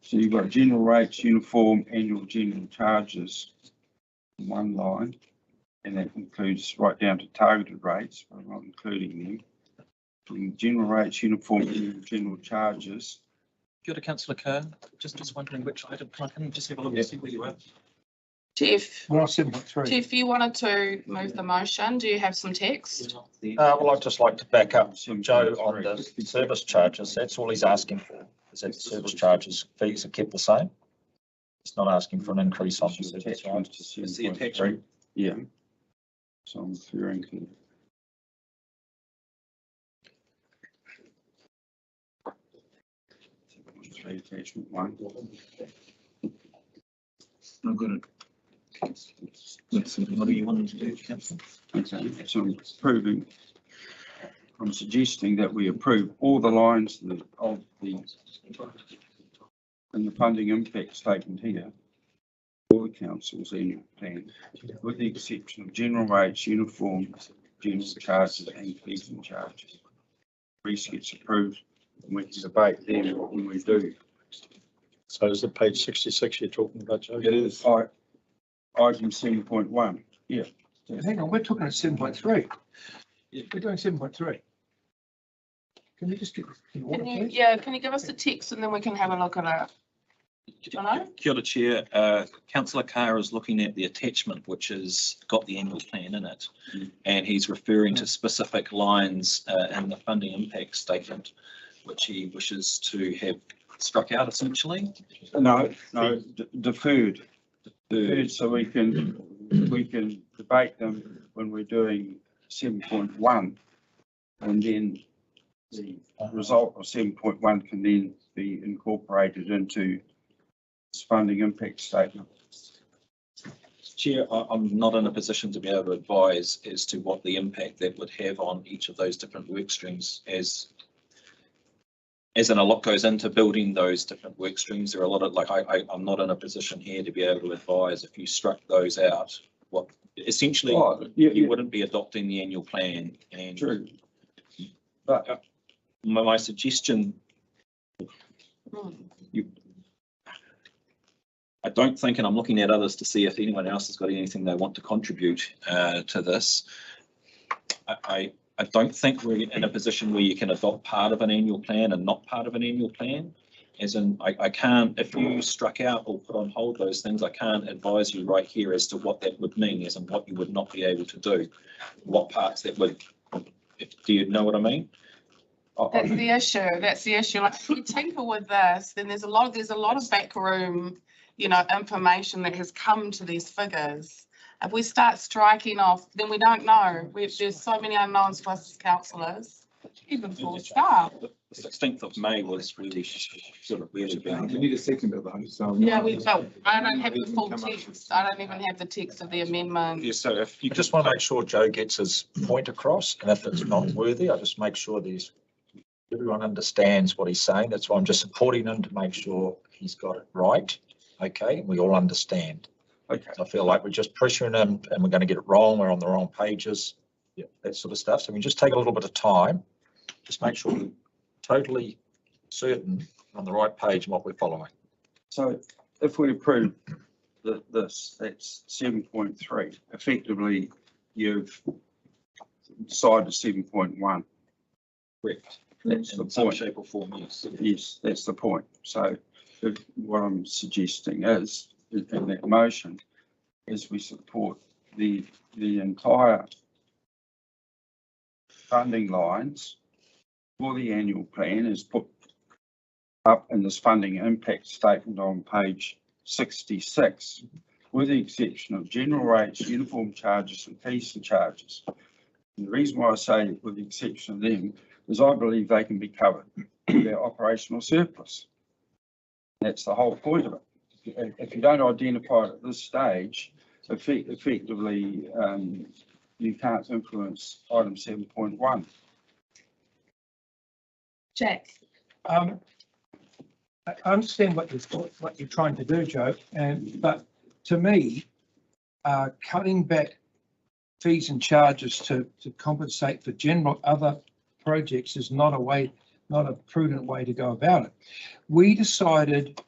so you've got general rates, uniform annual general charges in one line, and that includes right down to targeted rates, but I'm not including them. In general rates, uniform annual general charges. Kia ora, councillor Kerr. Just wondering which item. Can I just have a look and see where you are? Jeff, We're on 7.3. Jeff, you wanted to move the motion. Do you have some text? Well, I'd just like to back up Joe on the service charges. That's all he's asking for, is that service charges fees are kept the same. He's not asking for an increase on the service Attachment charges. to It's the 7.3. attachment. Yeah. So I'm referring to. Attachment 1. I've got it. What do you want to do, councillor? Okay, so I'm approving, I'm suggesting that we approve all the lines of the, in the funding impact statement here, for the council's annual plan, with the exception of general rates, uniform, general charges and fees and charges. Rest gets approved, and we can debate them when we do. So is it page 66 you're talking about, Joe? It is. Item 7.1, yeah. Hang on, we're talking at 7.3. We're doing 7.3. Can we just get the order, Can you, please? yeah, can you give us the text and then we can have a look at it? Hello? Kia ora, Chair. Councillor Carr is looking at the attachment which has got the annual plan in it. And he's referring to specific lines in the funding impact statement, which he wishes to have struck out essentially. No, deferred. Deferred, so we can debate them when we're doing 7.1. And then the result of 7.1 can then be incorporated into this funding impact statement. Chair, I'm not in a position to be able to advise as to what the impact that would have on each of those different work streams as in a lot goes into building those different work streams. There are a lot of, like, I'm not in a position here to be able to advise if you struck those out, what essentially you wouldn't be adopting the annual plan. And True. But my suggestion, I don't think, and I'm looking at others to see if anyone else has got anything they want to contribute to this. I don't think we're in a position where you can adopt part of an annual plan and not part of an annual plan. As in, I can't, if you struck out or put on hold those things, I can't advise you right here as to what that would mean, as in what you would not be able to do, what parts that would, do you know what I mean? That's the issue. That's the issue. Like, if you tinker with this, then there's a lot of backroom, information that has come to these figures. If we start striking off, then we don't know. There's so many unknowns for us as councillors, even for staff. The 16th of May was really sort of really big. We need a second of those, so. Yeah, I don't have the full text. I don't even have the text of the amendment. Yeah, so if you just want to make sure Joe gets his point across, and if it's not worthy, I just make sure everyone understands what he's saying. That's why I'm just supporting him to make sure he's got it right. Okay, we all understand. okay, I feel like we're just pressuring him and we're going to get it wrong. We're on the wrong pages. Yeah, that sort of stuff. So we just take a little bit of time. Just make sure we're totally certain on the right page and what we're following. so if we approve this, that's 7.3. Effectively, you've decided 7.1. Correct. That's the In some point. shape or form, yes. Yes, that's the point. So what I'm suggesting is, in that motion, is we support the entire funding lines for the annual plan is put up in this funding impact statement on page 66, with the exception of general rates, uniform charges and fees and charges. And the reason why I say with the exception of them is I believe they can be covered with their operational surplus. That's the whole point of it. If you don't identify it at this stage, effectively, you can't influence item 7.1. Jack. I understand what you're trying to do, Joe, but to me, cutting back fees and charges to compensate for general other projects is not a prudent way to go about it. We decided,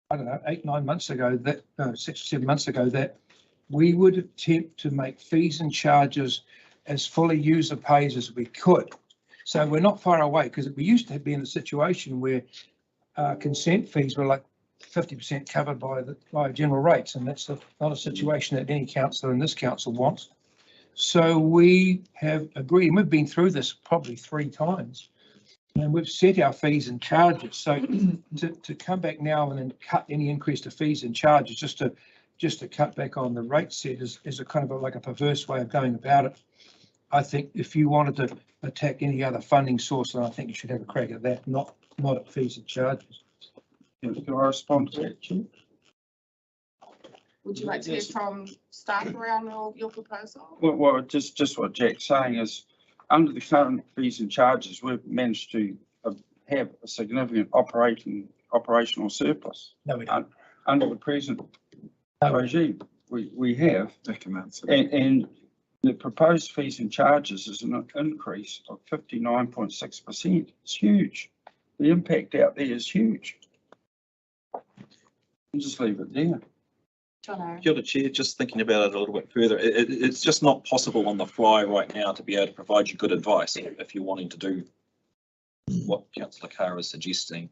I don't know, 8-9 months ago that, no, 6 or 7 months ago, that we would attempt to make fees and charges as fully user pays as we could. So we're not far away, because we used to be in a situation where consent fees were like 50% covered by general rates, and that's not a situation that any councillor in this council wants. So we have agreed, and we've been through this probably 3 times, and we've set our fees and charges. So to come back now and then cut any increase to fees and charges just to cut back on the rate set is a kind of like a perverse way of going about it. I think if you wanted to attack any other funding source, then I think you should have a crack at that, not at fees and charges. Can I respond to that, Chief? Would you like to hear from staff around your proposal? Well, just what Jack's saying is, under the current fees and charges, we've managed to have a significant operational surplus. No, we don't. Under the present regime, we have. And the proposed fees and charges is an increase of 59.6%. It's huge. The impact out there is huge. I'll just leave it there. Kia ora, Chair, just thinking about it a little bit further, it's just not possible on the fly right now to be able to provide you good advice if you're wanting to do what Councillor Carr is suggesting.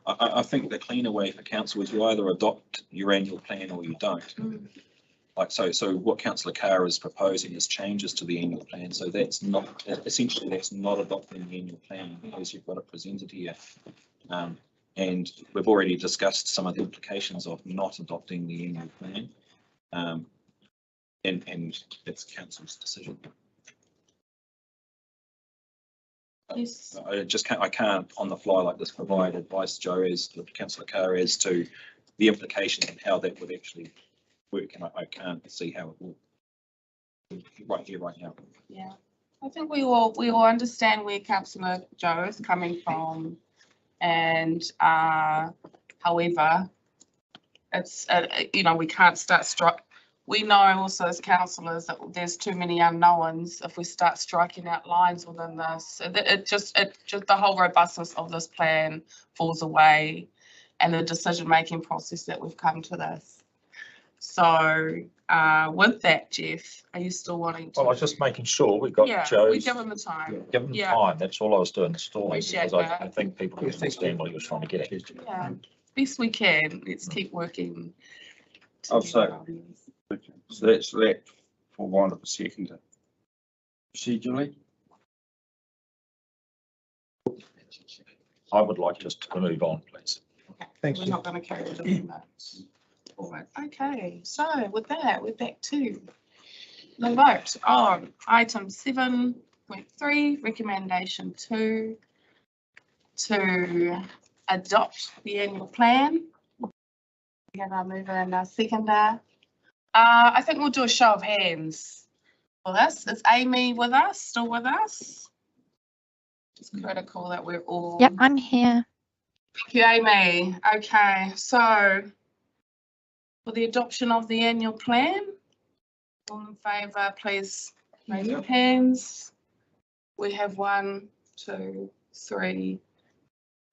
I think the cleaner way for council is you either adopt your annual plan or you don't. Like so what Councillor Carr is proposing is changes to the annual plan, so that's not, essentially that's not adopting the annual plan as you've got it presented here. And we've already discussed some of the implications of not adopting the annual plan, and it's council's decision. Yes. I can't on the fly like this provide advice, Joe, as to Councillor Carr as to the implications and how that would actually work, and I can't see how it will right here, right now. Yeah, I think we all understand where Councillor Joe is coming from. And however, it's we can't start we know also as councillors that there's too many unknowns if we start striking out lines within this. It just the whole robustness of this plan falls away, and the decision-making process that we've come to this. So with that, Jeff, are you still wanting to? Well, I was just making sure we got we give them the time. Give them time. That's all I was doing, stalling, Appreciate because that. I think people understand what he was trying to get at. Yeah, best we can. Let's keep working. I'll say. So that's that for want of a second. Procedurally, I would like just to move on, please. Okay. Thanks, We're Jeff. not going to carry on that. Forward. Okay, so with that, we're back to the vote on item 7.3, recommendation 2 to adopt the annual plan. We have our mover and our seconder. I think we'll do a show of hands for this. Is Amy with us? Still with us? It's critical that we're all. Yep, I'm here. Thank you, Amy. Okay, so for the adoption of the annual plan, all in favour, please raise your hands. We have 1, 2, 3.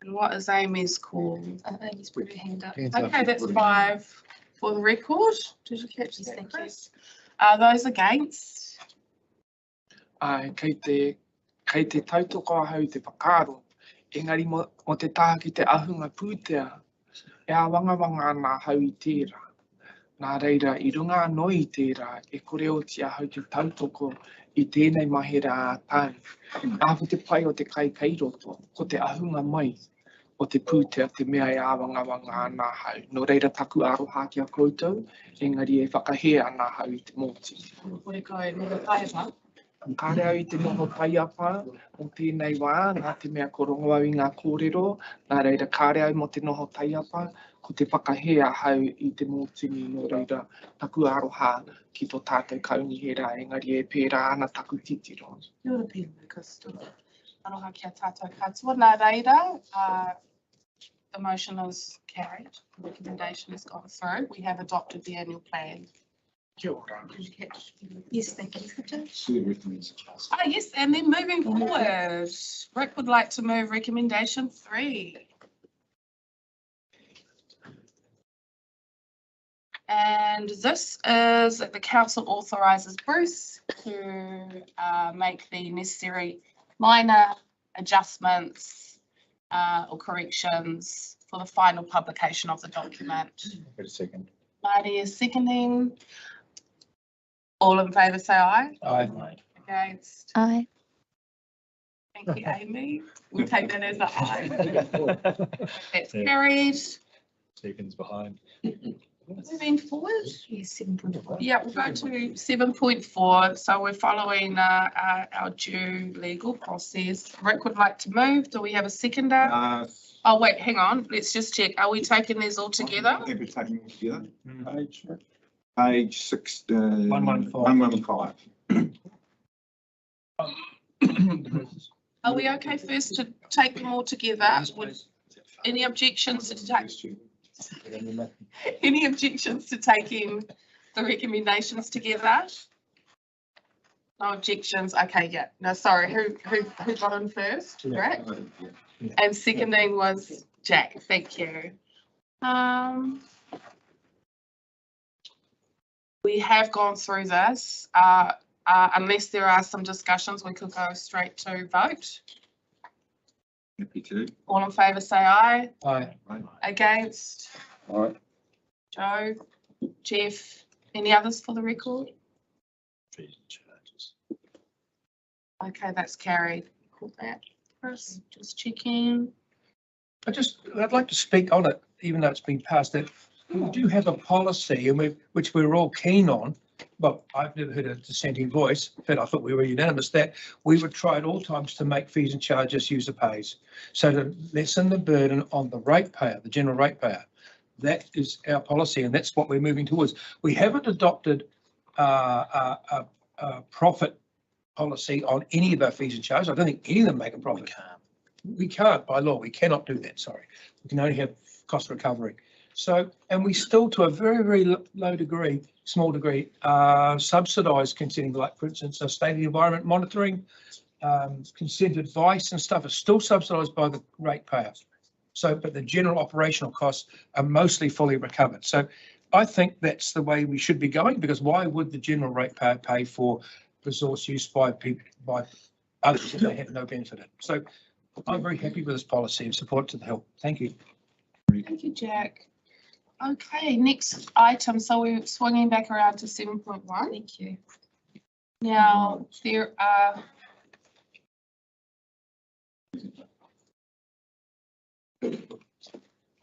And what is Amy's call? Amy's put her hand up. Okay, that's 5 for the record. Did you catch that, Chris? Those against? Kei te tautoko hau te whakaaro. Engari mo te taha ki te ahunga pūtea. E a wanga ana hau I tērā. Nā reira, I runga anō I tērā, e kore o tia hau te tautoko I tēnei mahi rā tāu. Āwha te pai o te kai roto, ko te ahunga mai o te pūtea te mea e āwangawanga ana hau. Nō reira taku aroha ki a koutou, engari e whakahea ana hau I te mōti. Kore koe, nō taiapa. Kāre au I te noho taiapa, o tēnei wā, nā te mea korongo au I ngā kōrero, nā reira kāre au mo te noho taiapa, ko te whakahea hau I te mōtini nō reira taku aroha ki tō tātou kaunihera, engari e pērā ana taku titiro. Kia ora pēr, Lucas. Aroha kia tātou katoa. Nā reira, the motion is carried. The recommendation has gone through. We have adopted the annual plan. Kia ora. Yes, thank you, Judge. Yes, and then moving forward, Rick would like to move recommendation 3. And this is that the council authorises Bruce to make the necessary minor adjustments or corrections for the final publication of the document. Wait a second. Marty is seconding. All in favour say aye. Aye. Against? Aye. Thank you, Amy. We'll take that as an aye. That's carried. Seconds behind. Moving forward. Yes, 7.4. Yeah, we'll go to 7.4. So we're following our due legal process. Rick would like to move. Do we have a seconder? Oh, wait, hang on. Let's just check. Are we taking these all together? We're taking all together. Page, Page 6, 115. Are we okay first to take them all together? Any objections to take? Any objections to taking the recommendations together? No objections. Okay, yeah. No, sorry. Who got in first? Right. And seconding was Jack. Thank you. We have gone through this. Unless there are some discussions, we could go straight to vote. Happy to. All in favour say aye. Aye. Against? all right. Joe, Jeff, any others for the record? Okay, that's carried. Call that. Chris, just checking. I'd like to speak on it, even though it's been passed, that we do have a policy and which we're all keen on. Well, I've never heard a dissenting voice, but I thought we were unanimous that we would try at all times to make fees and charges user pays. So to lessen the burden on the ratepayer, the general ratepayer. That is our policy and that's what we're moving towards. We haven't adopted a profit policy on any of our fees and charges. I don't think any of them make a profit. We can't by law. We cannot do that. Sorry. We can only have cost recovery. So, and we still, to a very, very low degree, small degree, subsidise consenting, like for instance, state of the environment monitoring, consent advice and stuff is still subsidised by the ratepayer. So, but the general operational costs are mostly fully recovered. So I think that's the way we should be going, because why would the general ratepayer pay for resource use by people, by others if they have no benefit in it? So I'm very happy with this policy and support to the help. Thank you. Thank you, Jack. Okay, next item. So we're swinging back around to 7.1. Thank you. Now, there are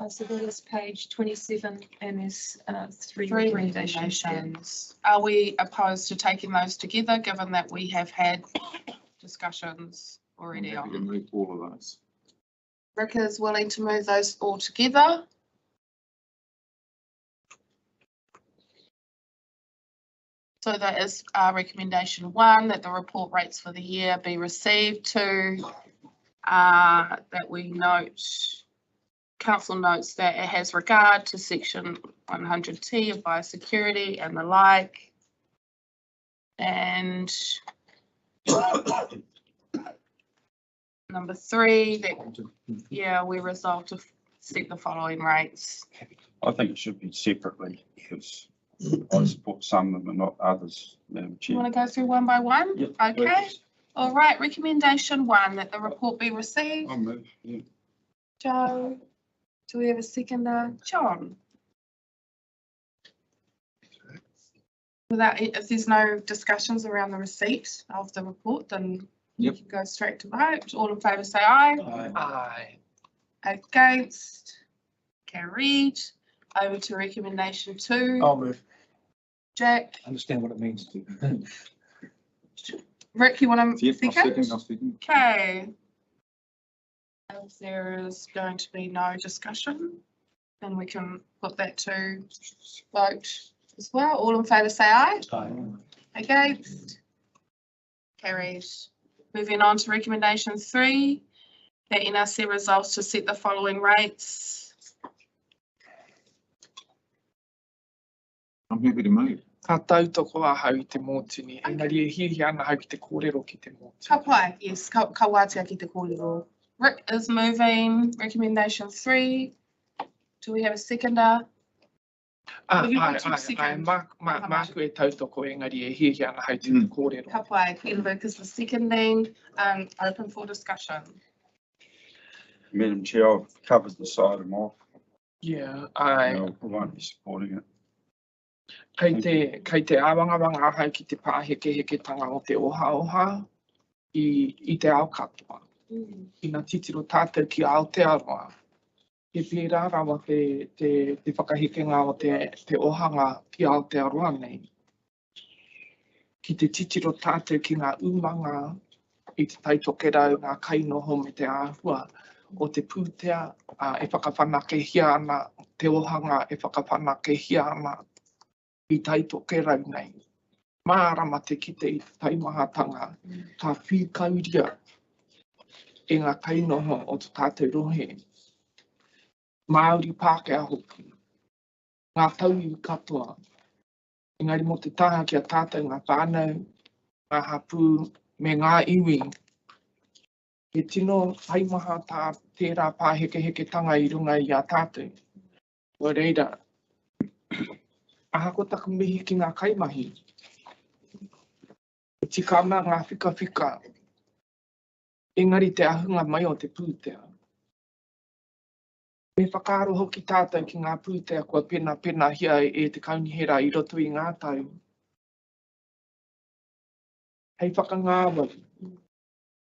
So that is page 27 and there's 3 three recommendations. recommendations. Are we opposed to taking those together, given that we have had discussions already Happy to on? move all of those. Rick is willing to move those all together. So that is recommendation 1, that the report rates for the year be received. 2, that we note, council notes that it has regard to section 100T of biosecurity and the like. And number 3, that, we resolve to set the following rates. I think it should be separately because I support some of them and not others, Madam You Chair. want to go through one by one? Yep, Okay. please. All right. Recommendation 1, that the report be received. I'll move, yeah. Joe, do we have a seconder? John? Without, if there's no discussions around the receipt of the report, then you Yep. can go straight to vote. All in favour say aye. Aye. Against? Carried. Over to recommendation 2. I'll move. Jack, Understand what it means to. Rick, you want to Yep, I'll second? second. Okay. If there is going to be no discussion, then we can put that to vote as well. All in favour say aye. Against? Carried. Moving on to recommendation 3, that NRC resolves to set the following rates. I'm happy to move. Ka tautoko a hau i te mōtini. Engari e hihi ana hau ki te kōrero ki te mōtini. Ka pai, yes, ka wātea ki te kōrero. Rick is moving recommendation 3. Do we have a seconder? Well, you want to second. Māku e tautoko engari e hihi ana hau te kōrero. Ka pai, Peter is the seconding, open for discussion. Madam Chair, I've covered the side of off. Yeah, I won't be supporting it. Kei te awangawanga ahau ki te pāheke tanga o te oha i te ao katoa. Ina titiro tātou ki Aotearoa. He pērā rawa te whakahekenga o te ohanga ki Aotearoa nei. Ki te titiro tātou ki ngā umanga i te taitokerau ngā kainoho me te āhua o te pūtea e whakawhanakehia ana, te ohanga e whakawhanakehia ana i taitokerau nei. Mārama te kite i te taimahatanga, ka whikauria e ngā kainoho o te tātou rohe. Māori Pākehā hoki, ngā tauiwi katoa, engari mo te taha ki a tātou ngā whānau, ngā hapū me ngā iwi. E tino haimaha tā tērā pāheke tanga i runga i a tātou. Wa reira, aha ko taku mihi ki ngā kaimahi. E tika ana ngā whika. Engari te ahunga mai o te pūtea. Me whakaaro hoki tātou ki ngā pūtea kua pena hia e te kaunihera i roto i ngā tau. Hei whakangāwari.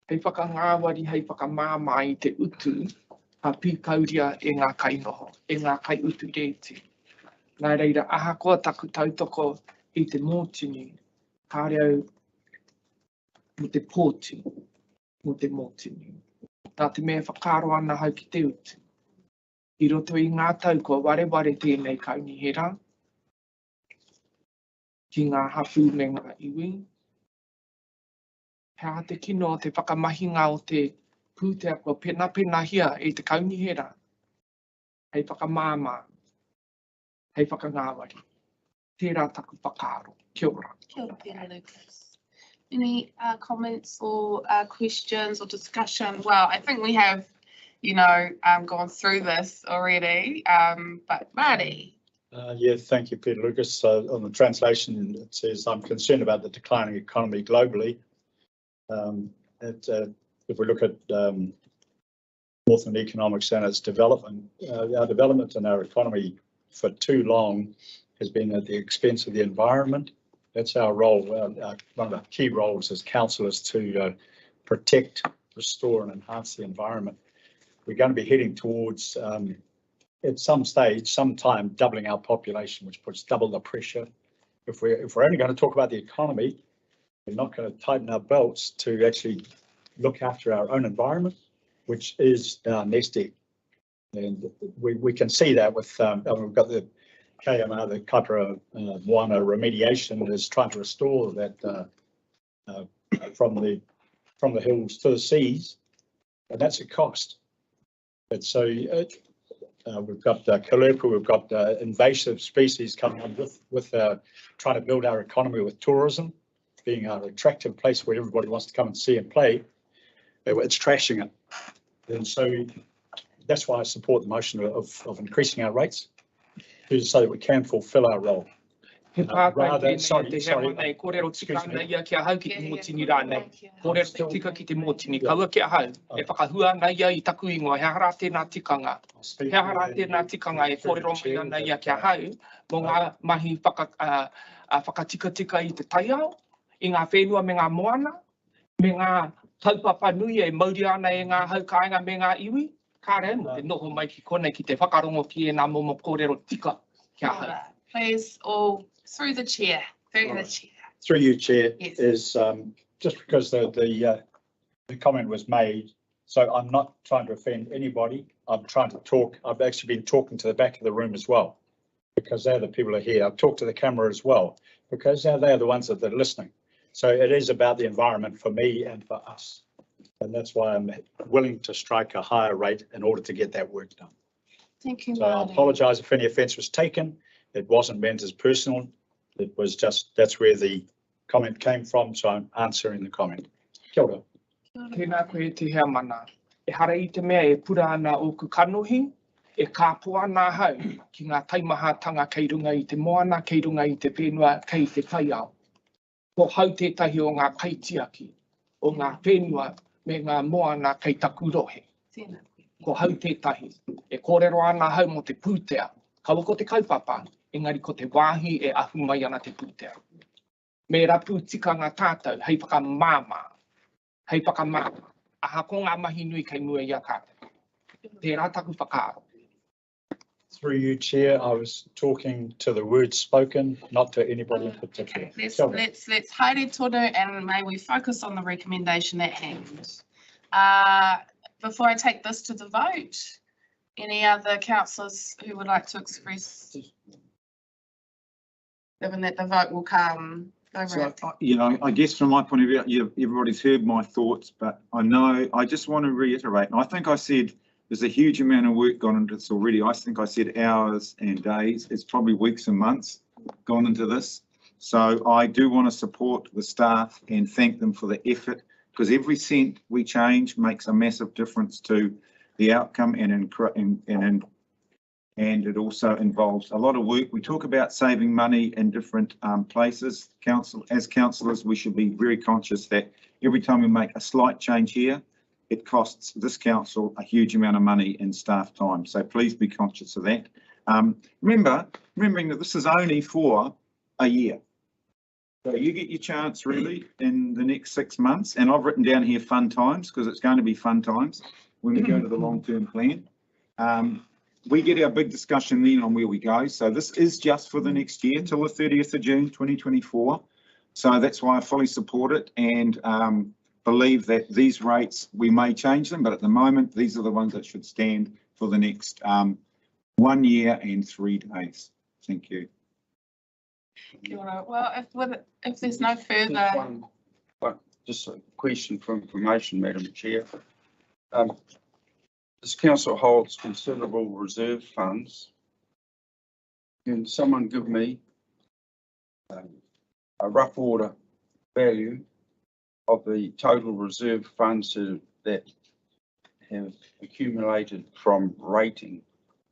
Hei whakangāwari, hei whakamāmā i te utu, ka pīkauria e ngā kainoho, e ngā kai utu reti. Nā reira, aha koa taku tautoko i te mōtini, ka reo mo te pōti, mo te mōtini. Tā te mea whakaaro ana hau ki te utu. I roto i ngā tau ko ware tēnei kaunihera, ki ngā hawhu me ngā iwi. Hea te kino o te whakamahinga o te pūtea kua pena hia e te kaunihera. Hei whakamāmā, hei whakangāwari. Tērā taku whakaaro. Kia ora. Kia ora, Peter Lucas. Any comments or questions or discussion? Well, I think we have, gone through this already, but Marty. Yeah, thank you, Peter Lucas. So on the translation, it says, I'm concerned about the declining economy globally. If we look at Northern economics and its development, our development in our economy for too long has been at the expense of the environment. That's our role. One of our key roles as councillors to protect, restore and enhance the environment. We're going to be heading towards, at some stage, sometime, doubling our population, which puts double the pressure. If we're only going to talk about the economy, we're not going to tighten our belts to actually look after our own environment, which is our nest egg. And we can see that with, we've got the KMR, the Kaipara Moana remediation is trying to restore that from the hills to the seas, and that's a cost. And so we've got Kalepu, we've got invasive species coming on with trying to build our economy with tourism, being our attractive place where everybody wants to come and see and play. It's trashing it. And so that's why I support the motion of increasing our rates, so that we can fulfill our role. He pātai tēnei te hea nei, kōrero tika ana ia kia hau ki te mōtini rānei. Kōrero tika ki te mōtini, kaua kia hau. E whakahua ana ia i taku ingoa, he hara tēnā tikanga. He hara tēnā tikanga e kōrero mai ana ia kia hau, mō ngā mahi whakatika I te taiao, I ngā whenua me ngā moana, me ngā taupapa nui e mauri ana e ngā haukainga me ngā iwi, ka rea no te noho mai ki konei ki te whakarongo ki e ngā momo kōrero tika kia hau. Please, all through the chair, Through you, Chair, Yes. is just because the comment was made. So I'm not trying to offend anybody. I'm trying to talk. I've actually been talking to the back of the room as well, because they're the people who are here. I've talked to the camera as well, because they're the ones that are listening. So it is about the environment for me and for us. And that's why I'm willing to strike a higher rate in order to get that work done. Thank you, So I Marty. apologise if any offence was taken. It wasn't meant as personal. It was just, that's where the comment came from. So I'm answering the comment. Kia ora. Tēnā koe te hea mana. E hara I te mea e pura ana o ku kanohi, e kāpua ana hau ki ngā taimahatanga kei runga I te moana, kei runga I te whenua, kei te taiao. Ko hau tētahi o ngā kaitiaki, o ngā whenua me ngā moana kei takurohe. Ko hau tētahi, e kōrero ana hau mo te pūtea. Kaua ko te kaupapa, engari ko te wāhi e ahu mai ana te pūtea. Me rapu tika ngā tātou, hei whakamāma. Hei whakamāma, aha ko ngā mahi nui kei mua I a kātou. Tērā taku whakaaro. Through you, Chair, I was talking to the words spoken, not to anybody in particular. Okay, let's haere tonu and may we focus on the recommendation at hand. Before I take this to the vote, any other councillors who would like to express? Given that the vote will come. So, you know, I guess from my point of view, everybody's heard my thoughts, but I just want to reiterate, and I think I said there's a huge amount of work gone into this already. I think I said hours and days. It's probably weeks and months gone into this. So I do want to support the staff and thank them for the effort, because every cent we change makes a massive difference to the outcome, and it also involves a lot of work. We talk about saving money in different places. As councillors, we should be very conscious that every time we make a slight change here, it costs this council a huge amount of money in staff time. So please be conscious of that. Remembering that this is only for a year. So you get your chance really in the next 6 months, and I've written down here fun times, because it's going to be fun times when we go to the long-term plan. We get our big discussion then on where we go. So this is just for the next year till the 30th of June 2024. So that's why I fully support it, and believe that these rates, we may change them, but at the moment, these are the ones that should stand for the next 1 year and 3 days. Thank you. Well, if there's no further. Just a question for information, Madam Chair. This council holds considerable reserve funds. Can someone give me a rough order value of the total reserve funds that have accumulated from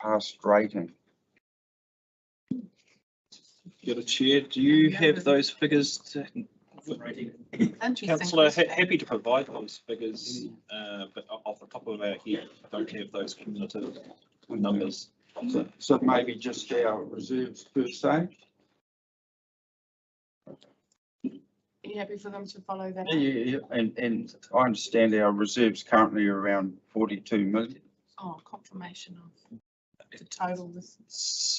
past rating? You're the Chair, do you have those figures? Councillor, happy to provide those figures, but off the top of our head, I don't have those cumulative numbers. So maybe just our reserves per se? Are you happy for them to follow that? Yeah, and I understand our reserves currently are around 42 million. Oh, confirmation of the total.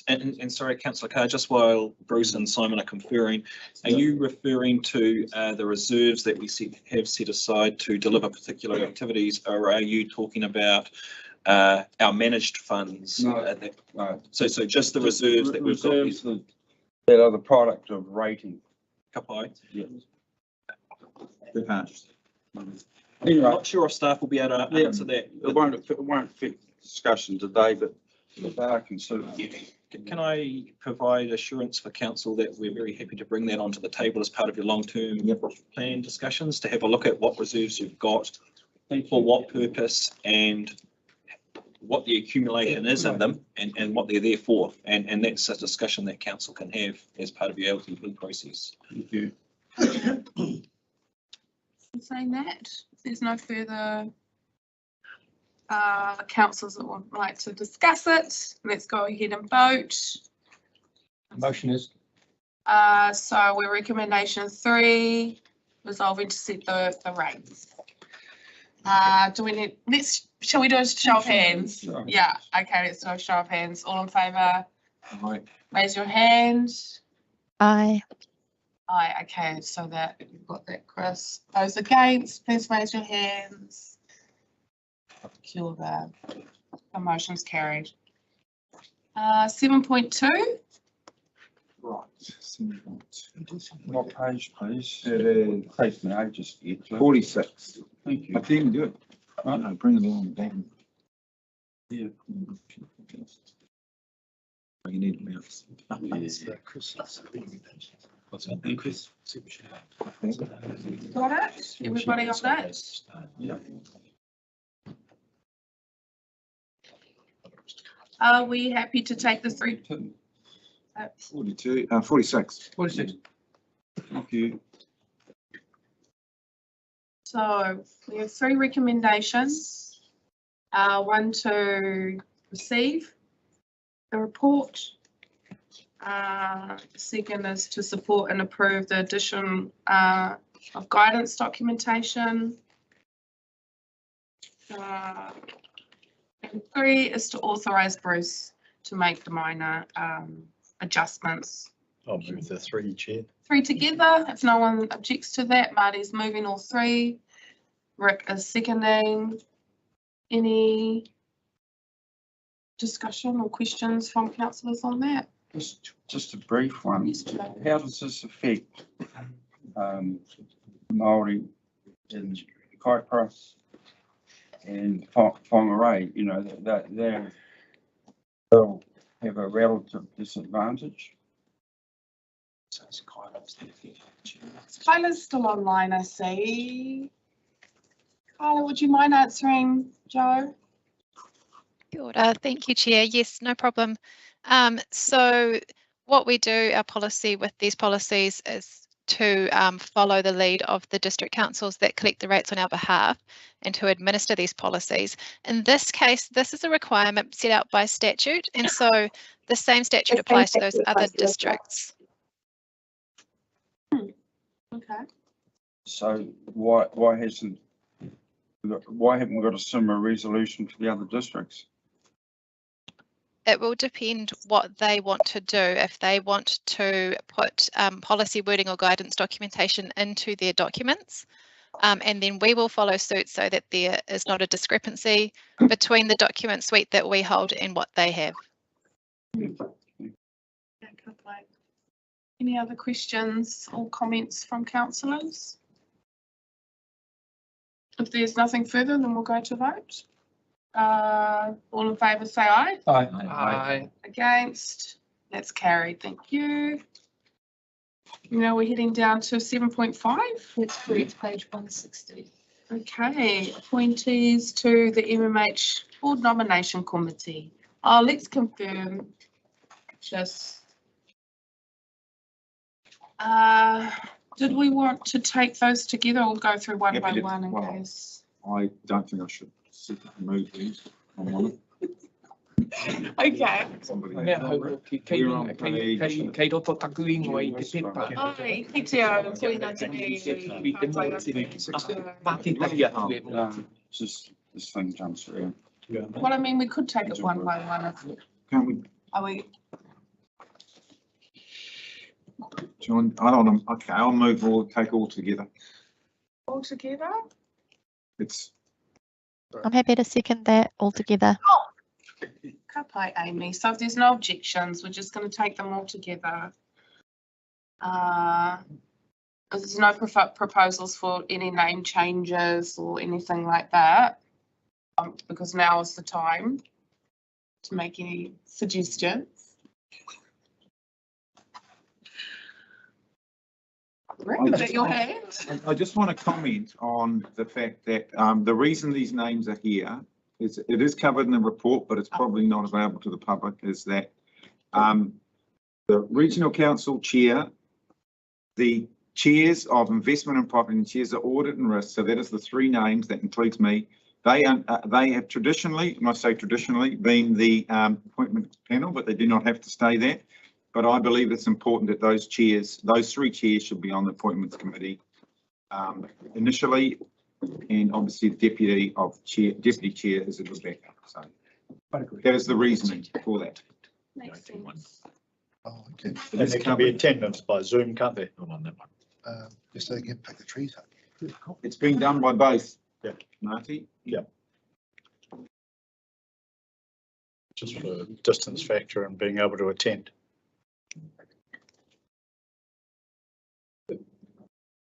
And sorry, Councillor Carr, just while Bruce and Simon are conferring, are you referring to the reserves that we have set aside to deliver particular activities, or are you talking about our managed funds? No. So just the reserves that we've got. Reserves that are the product of rating. Kapai? Yes. Anyway, I'm not sure if staff will be able to answer that. It won't affect discussion today, but they are considered. Can I provide assurance for council that we're very happy to bring that onto the table as part of your long-term plan discussions, to have a look at what reserves you've got, for what purpose, and what the accumulation is in them, and what they're there for. And that's a discussion that council can have as part of your LTP process. Thank you. Saying that, if there's no further councillors that would like to discuss it, let's go ahead and vote. The motion is? So we're recommendation 3, resolving to set the rates. Do we need, shall we do a show of hands? Sure. Yeah, okay, let's do a show of hands. All in favour, Aye. raise your hand. Aye. Aye, okay, so that, you've got that, Chris. Those against, please raise your hands. Kia ora. The motion's carried. 7.2, Right. What page, please? It is Takes me ages to get to. 46. Thank I you. didn't do it. I know, bring it along then. Yeah. You need a mouse. What's that? Chris. got it? Everybody got that? Yeah. Are we happy to take the 3? 42, 46. 46. Thank you. So we have 3 recommendations. 1 to receive the report. Second is to support and approve the addition of guidance documentation. And 3 is to authorise Bruce to make the minor adjustments. I'll move the 3, Chair. 3 together, if no one objects to that. Marty's moving all 3. Rick is seconding. Any discussion or questions from councillors on that? Just a brief one. Yes, Joe. How does this affect Māori in Kaipara and Whangarei? You know, they'll have a relative disadvantage. Kyla's still online, I see. Kyla, would you mind answering Joe? Kia ora. Thank you, Chair. Yes, no problem. So what we do, our policy with these policies is to follow the lead of the district councils that collect the rates on our behalf and to administer these policies. In this case, this is a requirement set out by statute, and so the same statute applies to those other districts. Okay. So why haven't we got a similar resolution for the other districts? It will depend what they want to do. If they want to put policy wording or guidance documentation into their documents, and then we will follow suit so that there is not a discrepancy between the document suite that we hold and what they have. Any other questions or comments from councillors? If there's nothing further, then we'll go to vote. All in favour, say aye. Aye. Against? That's carried. Thank you. Now we're heading down to 7.5. That's correct, page 160. Okay, appointees to the MMH Board Nomination Committee. Let's confirm just. Did we want to take those together or go through one by one in case? I don't think I should move these. I'm on it. Okay. Somebody. Mea hau ki kei roto taku ingoa I te pepa. Ai, ki te ao, koina te I te mati taki atu e mō. Just this thing jumps around. Well, I mean, we could take it one by one. If, Can't we, are we? John, I don't know, okay, I'll move all, take all together. All together? It's, I'm happy to second that altogether. Ka pai, Amy. So if there's no objections, we're just going to take them all together. There's no proposals for any name changes or anything like that, because now is the time to make any suggestions. Rick, is that your hand? I just want to comment on the fact that the reason these names are here is it is covered in the report, but it's probably not available to the public, is that the regional council chair, the chairs of investment and property and chairs of audit and risk, so that is the 3 names, that includes me. They have traditionally, and I say traditionally, been the appointment panel, but they do not have to stay there. but I believe it's important that those three chairs should be on the appointments committee initially, and obviously the deputy chair is a good backup. So that is the reasoning for that. Makes sense. Oh, okay. And there can be attendance by Zoom, can't there? Not on that one. Just so they can pick the trees up. It's being done by both. Yeah. Marty? Yeah. Just for the distance factor and being able to attend.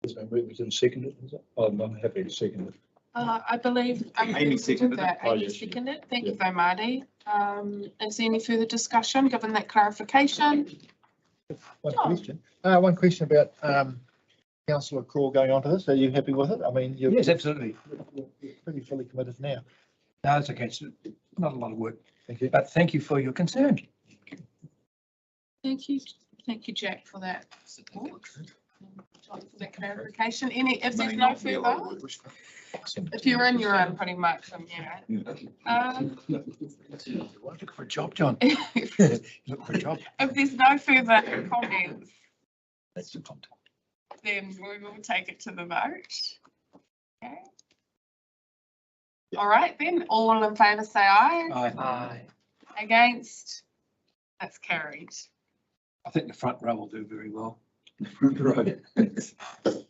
Has been moved and seconded, is it? Oh, I'm happy to second it. I believe. Amy seconded it. Oh, Amy yes, seconded. Thank yeah. you very Marty. Is there any further discussion, given that clarification? One question about councillor Crawl going on to this. Are you happy with it? I mean, you're Yes, absolutely. pretty fully committed now. No, it's okay. It's not a lot of work. Thank you. But thank you for your concern. Thank you. Thank you, Jack, for that support. John, for that clarification. If there's no further, if you're in, you're in pretty much, yeah. Look for a job, John. Look for a job. If there's no further comments, That's the content. then we will take it to the vote. Okay. All right, then, all in favour say aye. Aye. Against? That's carried. I think the front row will do very well. Right. It's the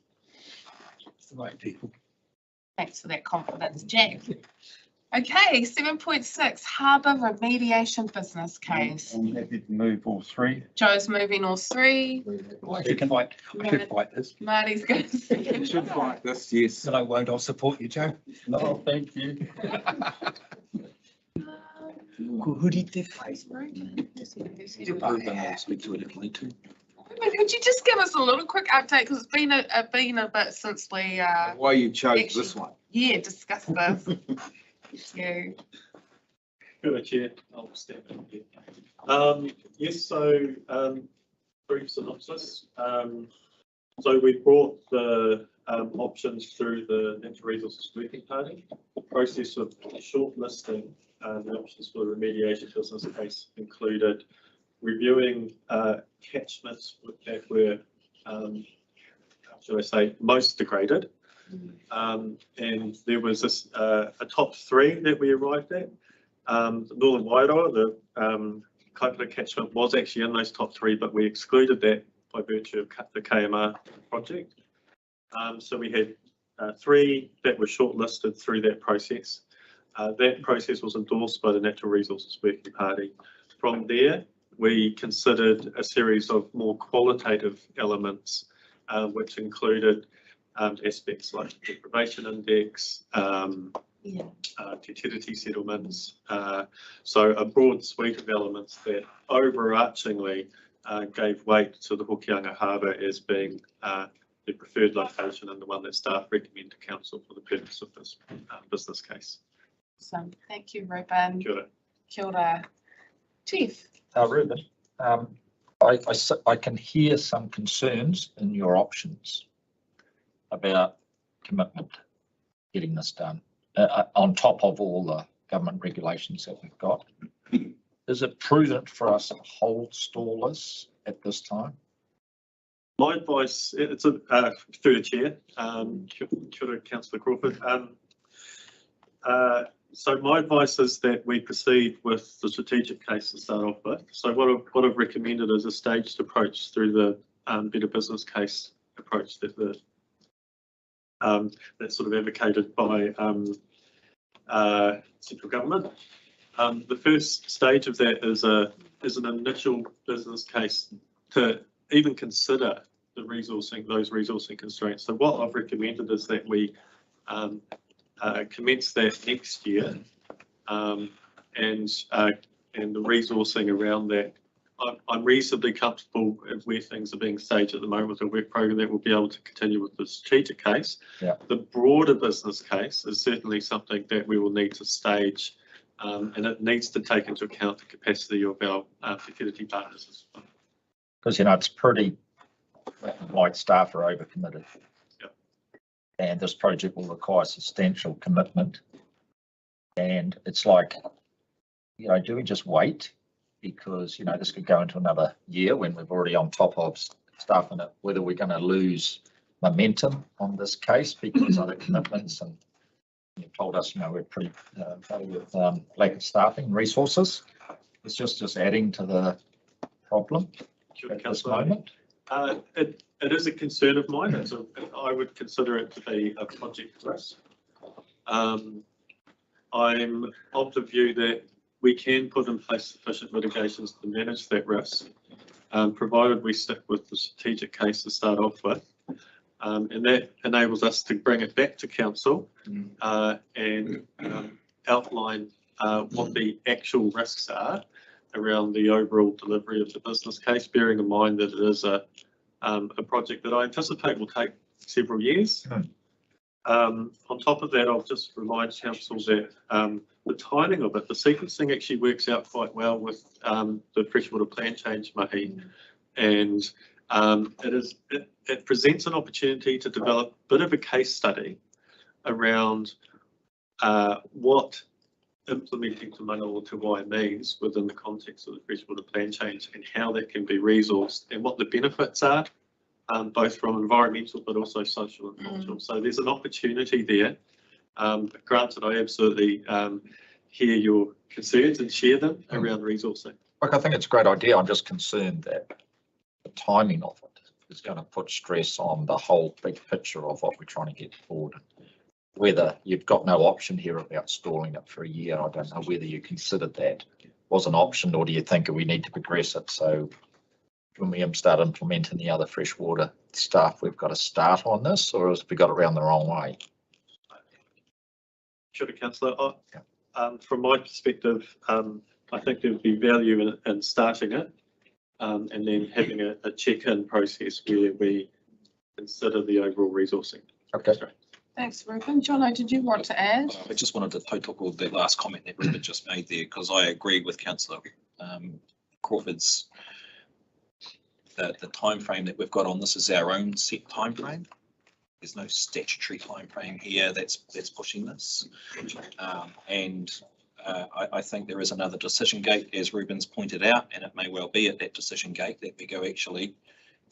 right people. Thanks for that confidence, Jack. Okay, 7.6 Harbour Remediation Business Case. I'm happy to move all three. Joe's moving all three. I should fight this. Marty's going to You second. should fight this, yes. And I won't. I'll support you, Joe. Oh, thank you. Who did this? Could you just give us a little quick update, because it's been a bit since we Why you chose this one? discussed this. Thank you. Good, Chair. I'll step in here. Yes, so brief synopsis. So we brought the options through the Natural Resources Working Party. The process of shortlisting the options for the remediation business case included reviewing catchments that were, should I say, most degraded. And there was this, a top three that we arrived at. The Northern Wairoa, the Kaipara catchment was actually in those top three, but we excluded that by virtue of the KMR project. So we had three that were shortlisted through that process. That process was endorsed by the Natural Resources Working Party. From there, we considered a series of more qualitative elements, which included aspects like the deprivation index, utility settlements. So a broad suite of elements that overarchingly gave weight to the Hokianga Harbour as being the preferred location and the one that staff recommend to council for the purpose of this business case. So thank you, Ruben. Kia ora. Kia ora. Chief. Ruben, I can hear some concerns in your options about commitment getting this done on top of all the government regulations that we've got. Is it prudent for us to hold stallers at this time? My advice, it's a through the chair, kia ora, Councillor Crawford. So my advice is that we proceed with the strategic case to start off with. So what I've recommended is a staged approach through the better business case approach that that's sort of advocated by central government. The first stage of that is an initial business case to even consider the those resourcing constraints. So what I've recommended is that we commence that next year, and the resourcing around that. I'm reasonably comfortable with where things are being staged at the moment with a work program that will be able to continue with the strategic case. Yeah. The broader business case is certainly something that we will need to stage, and it needs to take into account the capacity of our utility partners as well. Because, it's pretty, like staff are overcommitted. Yep. And this project will require substantial commitment. And it's like, do we just wait because, you know, this could go into another year when we've already on top of stuff in it, whether we're going to lose momentum on this case because other commitments, and you've told us, you know, we're pretty with lack of staffing and resources. It's just adding to the problem at this moment. It is a concern of mine. I would consider it to be a project risk. I'm of the view that we can put in place sufficient mitigations to manage that risk, provided we stick with the strategic case to start off with. And that enables us to bring it back to council and outline what the actual risks are around the overall delivery of the business case, bearing in mind that it is a project that I anticipate will take several years. On top of that, I'll just remind council that the timing of it, the sequencing actually works out quite well with the freshwater plan change, mihi, and it presents an opportunity to develop a bit of a case study around what implementing Te Mana o Te Wai means within the context of the freshwater plan change and how that can be resourced and what the benefits are, both from environmental but also social and cultural. So there's an opportunity there. Granted, I absolutely hear your concerns and share them around resourcing. Look, I think it's a great idea. I'm just concerned that the timing of it is going to put stress on the whole big picture of what we're trying to get forward. Whether you've got no option here about stalling it for a year, I don't know whether you considered that was an option, or do you think we need to progress it so when we start implementing the other freshwater stuff, we've got to start on this, or has we got it around the wrong way? Sure, Councillor. From my perspective, I think there would be value in starting it and then having a check-in process where we consider the overall resourcing. Okay. Thanks, Ruben. Jono, did you want to add? I just wanted to total that last comment that Ruben just made there, because I agree with Councillor Crawford's the time frame that we've got on this is our own set time frame. There's no statutory time frame here that's pushing this, I think there is another decision gate, as Ruben's pointed out, and it may well be at that decision gate that we go, actually,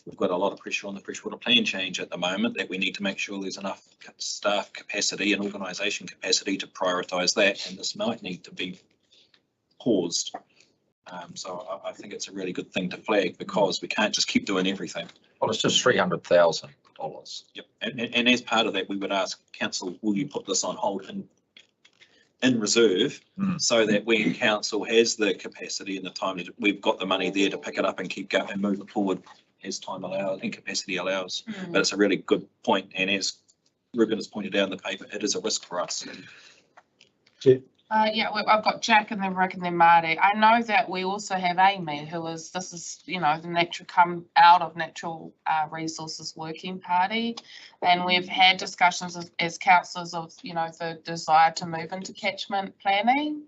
we've got a lot of pressure on the freshwater plan change at the moment, that we need to make sure there's enough staff capacity and organisation capacity to prioritise that, and this might need to be paused. So I think it's a really good thing to flag, because we can't just keep doing everything. Well, it's just $300,000. Yep, and as part of that, we would ask council, will you put this on hold in reserve, so that when council has the capacity and the time, we've got the money there to pick it up and keep going and move it forward as time allows and capacity allows. But it's a really good point, and as Ruben has pointed out in the paper, it is a risk for us. Yeah, I've got Jack and then Rick and then Māori. I know that we also have Amy, who is, this is, you know, the natural come out of natural resources working party. And we've had discussions as councillors of, you know, the desire to move into catchment planning.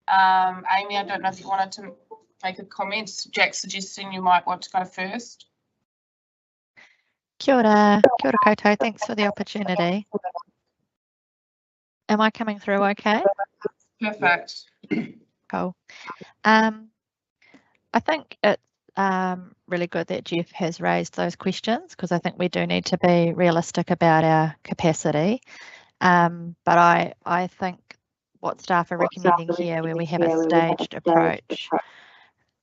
Amy, I don't know if you wanted to make a comment. Jack suggesting you might want to go first. Kia ora koutou, thanks for the opportunity. Am I coming through okay? Perfect. Cool. I think it's really good that Jeff has raised those questions, because I think we do need to be realistic about our capacity. But I think what staff are recommending here, where we have a staged approach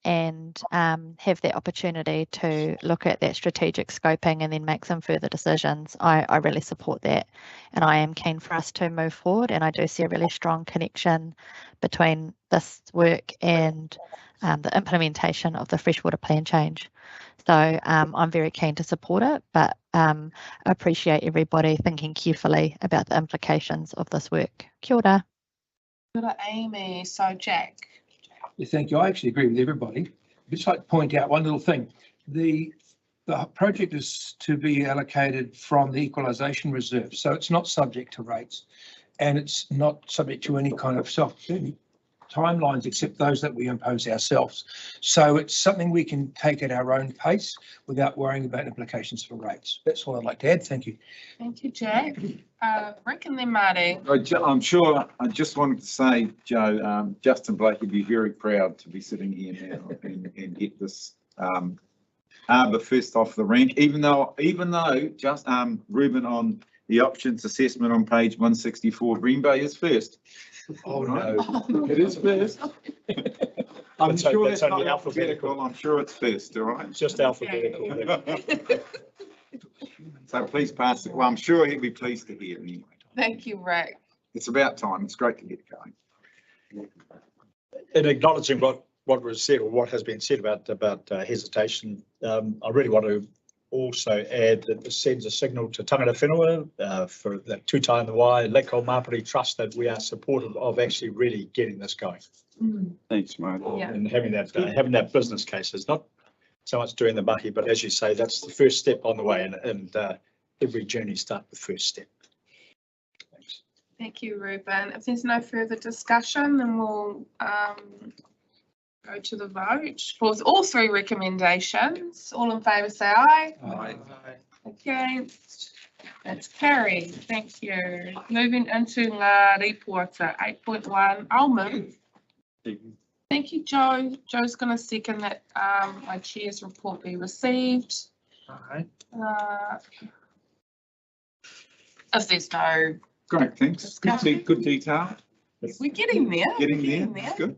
and have the opportunity to look at that strategic scoping and then make some further decisions, I really support that, and I am keen for us to move forward, and I do see a really strong connection between this work and the implementation of the freshwater plan change. So I'm very keen to support it, but I appreciate everybody thinking carefully about the implications of this work. Kia ora. Kia ora, Amy. So Jack. Yeah, thank you. I actually agree with everybody. I'd just like to point out one little thing. The project is to be allocated from the equalisation reserve, so it's not subject to rates, and it's not subject to any kind of timelines except those that we impose ourselves. So it's something we can take at our own pace without worrying about implications for rates. That's all I'd like to add. Thank you. Thank you, Jack. Rick and then Marty. I'm sure, I just wanted to say, Joe, Justin Blake would be very proud to be sitting here now and get this Harbour first off the rank, even though just Ruben on the options assessment on page 164, Green Bay is first. Oh, no. It is first. I'm That's sure that's that's only not alphabetical. alphabetical. I'm sure it's first, all right? It's just alphabetical. So please pass it. Well, I'm sure he'll be pleased to hear anyway. Thank you, Rick. It's about time. It's great to get going. In acknowledging what was said or what has been said about hesitation, I really want to also add that this sends a signal to tangata whenua for the Tūtai Wai Leko Māpiri Trust that we are supportive of actually really getting this going. Thanks, Mark. Yeah. And having that business case is not so much doing the mihi, but as you say, that's the first step on the way, and every journey starts with the first step. Thanks. Thank you, Ruben. If there's no further discussion, then we'll go to the vote for all three recommendations. All in favour say aye. Aye. Against? That's carried. Thank you. Moving into Ngā Reporta 8.1, I'll move. Thank you, Joe. Joe's going to second that my chair's report be received. Aye. If there's no, Great, thanks. Good detail. we're getting there. Getting We're there. That's good.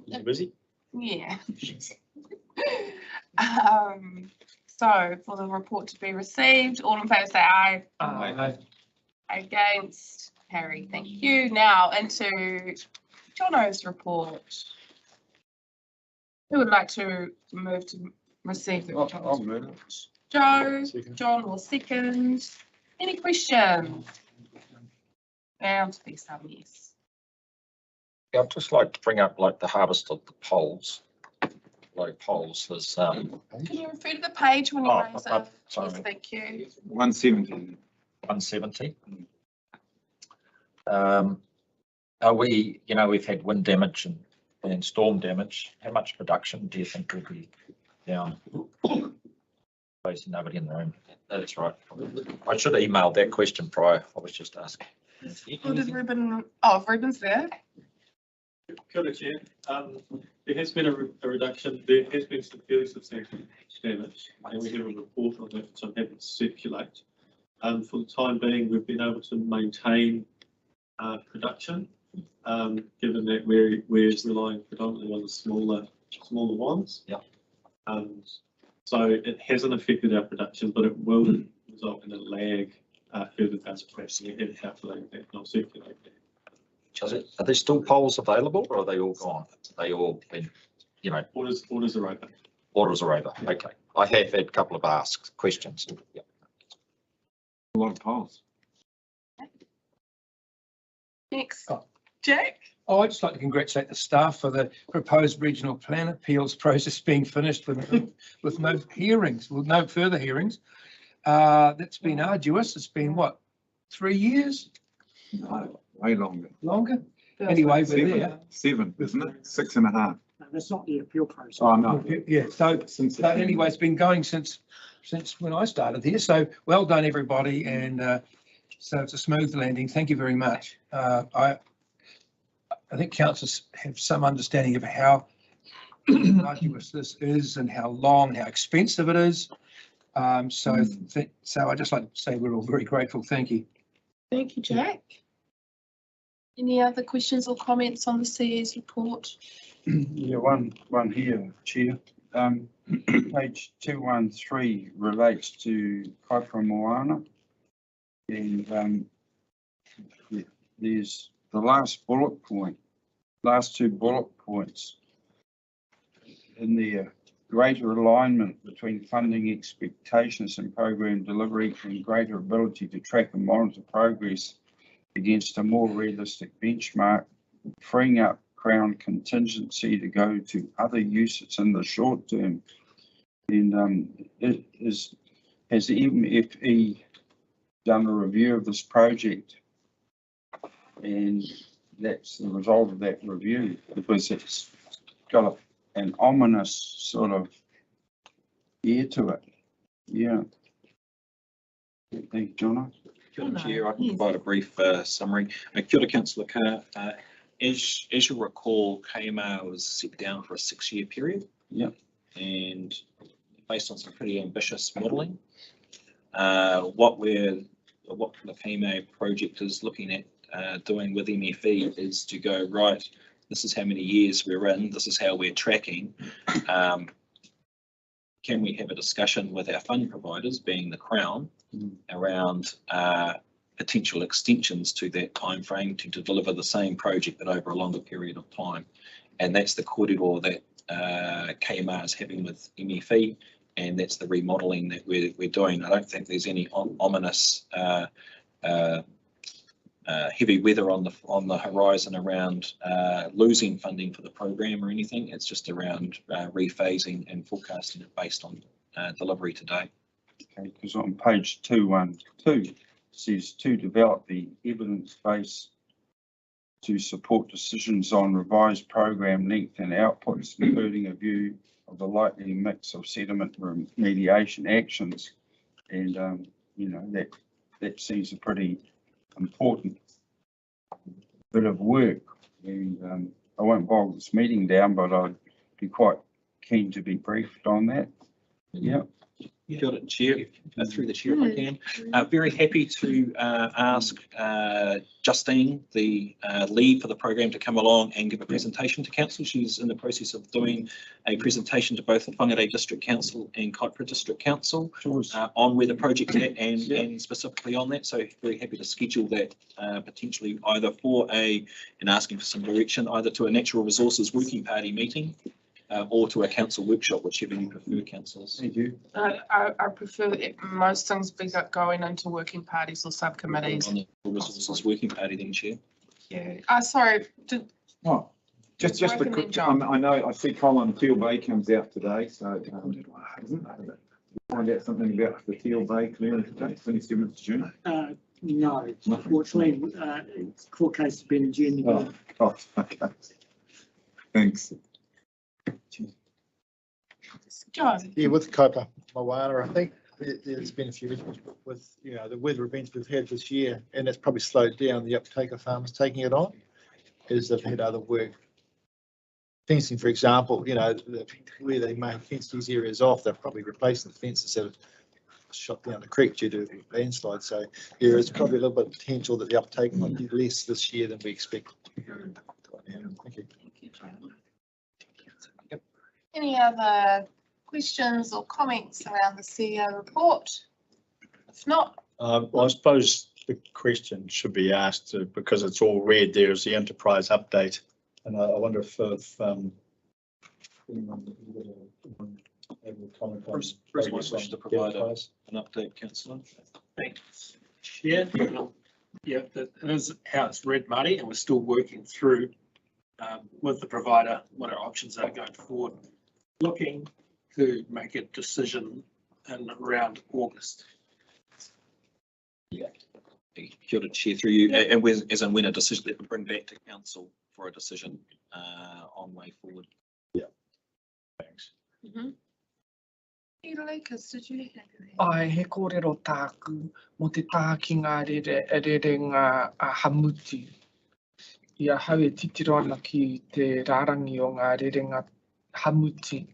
Is it busy? Yeah. So for the report to be received, all in favour say aye. Aye. Against? Harry, thank you. Now into Jono's report. Who would like to move to receive the report? I'll move. Joe, Second. John will second. Any questions? Bound to be some, yes. Yeah, I'd just like to bring up like the harvest of the poles. Like poles is, Can you refer to the page when you Oh, raise sorry. it? Yes, thank you. 170. 170. Are we, we've had wind damage and storm damage. How much production do you think will be down? There's nobody in the room. That's right. I should have emailed that question prior. I was just asking. What did Ruben, oh, Ruben's there. Kia ora, Chair. There has been a reduction. There has been some fairly substantial damage, and we have a report on that, which I'm happy to circulate. For the time being, we've been able to maintain production, given that we're relying predominantly on the smaller ones. Yeah. So it hasn't affected our production, but it will result in a lag further down the track. So we have calculated that, and I'll circulate that. Are there still poles available or are they all gone? They all been, Orders are over. orders are over. Okay. I have had a couple of questions. Yeah. A lot of polls. Next, Oh. Jack. Oh, I'd just like to congratulate the staff for the proposed regional plan appeals process being finished with no hearings, with no further hearings. That's been arduous. It's been what, 3 years? No, way longer. Longer? Anyway, we're there. 7, isn't it? 6.5. That's not the appeal process. Oh, no. Yeah, so anyway, it's been going since when I started here. So well done, everybody. And so it's a smooth landing. Thank you very much. I think councillors have some understanding of how arduous this is and how long, how expensive it is. So I'd just like to say we're all very grateful. Thank you. Thank you, Jack. Any other questions or comments on the CE's report? Yeah, one here, Chair. Page 213 relates to Kaipara Moana. And there's the last two bullet points in there. Greater alignment between funding expectations and program delivery and greater ability to track and monitor progress against a more realistic benchmark, freeing up Crown contingency to go to other uses in the short term. And has the MFE done a review of this project? And that's the result of that review, because it's got an ominous sort of air to it. Yeah. Thank you, John. Kia ora, Chair, I can provide a brief summary. Kia ora, Councillor Carr. As you'll recall, KMR was set down for a 6-year period. Yeah. And based on some pretty ambitious modelling, what the KMA project is looking at doing with MFE is to go, right, this is how many years we're in, this is how we're tracking. Can we have a discussion with our fund providers, being the Crown, around potential extensions to that time frame to deliver the same project but over a longer period of time? And that's the corridor that KMR is having with MFE, and that's the remodelling that we're doing. I don't think there's any ominous heavy weather on the horizon around losing funding for the program or anything. It's just around rephasing and forecasting it based on delivery today. Okay, because on page 212 it says to develop the evidence base to support decisions on revised program length and outputs, including a view of the likely mix of sediment remediation actions. And you know, that seems a pretty important bit of work, and I won't bog this meeting down, but I'd be quite keen to be briefed on that. Yeah. Kia ora, Chair, through the Chair if I can. Very happy to ask Justine, the lead for the program, to come along and give a presentation to Council. She's in the process of doing a presentation to both the Whangarei District Council and Kaipara District Council on where the project's at and specifically on that. So very happy to schedule that potentially either and asking for some direction, either to a Natural Resources Working Party meeting or to a council workshop, whichever you prefer, councillors. Thank you. I prefer most things be going into working parties or subcommittees. On the Resources Working Party then, Chair. Yeah, sorry. Just a quick, I know, I see Colin Teal Bay comes out today, so find out something about the Teal Bay clearing today, 27th June. No, unfortunately, court case has been adjourned. Oh, okay. Thanks. John. Yeah, with Kaipara Moana, I think there's been a few issues with, you know, the weather events we've had this year, and it's probably slowed down the uptake of farmers taking it on, as they've had other work. Fencing, for example, you know, where they may have fenced these areas off, they've probably replaced the fence instead of shot down the creek due to landslide. So there is probably a little bit of potential that the uptake might be less this year than we expect. Thank you. Any other questions or comments around the CEO report? If not, well, I suppose the question should be asked because it's all red. There is the enterprise update, and I wonder if Bruce might wish to provide an update, councillor. Thanks. Yeah, that is how it's read, Marty, and we're still working through with the provider what our options are going forward, looking to make a decision in around August. Yeah. Kia ora, Chair, through you, and as and when a decision that we bring back to council for a decision on way forward. Yeah. Thanks. Lucas, did you have anything? Ai, he kōrero tāku mo te taha ki ngā rerenga hamuti. Ia hau e titiro ana ki te rārangi o ngā rerenga hamuti.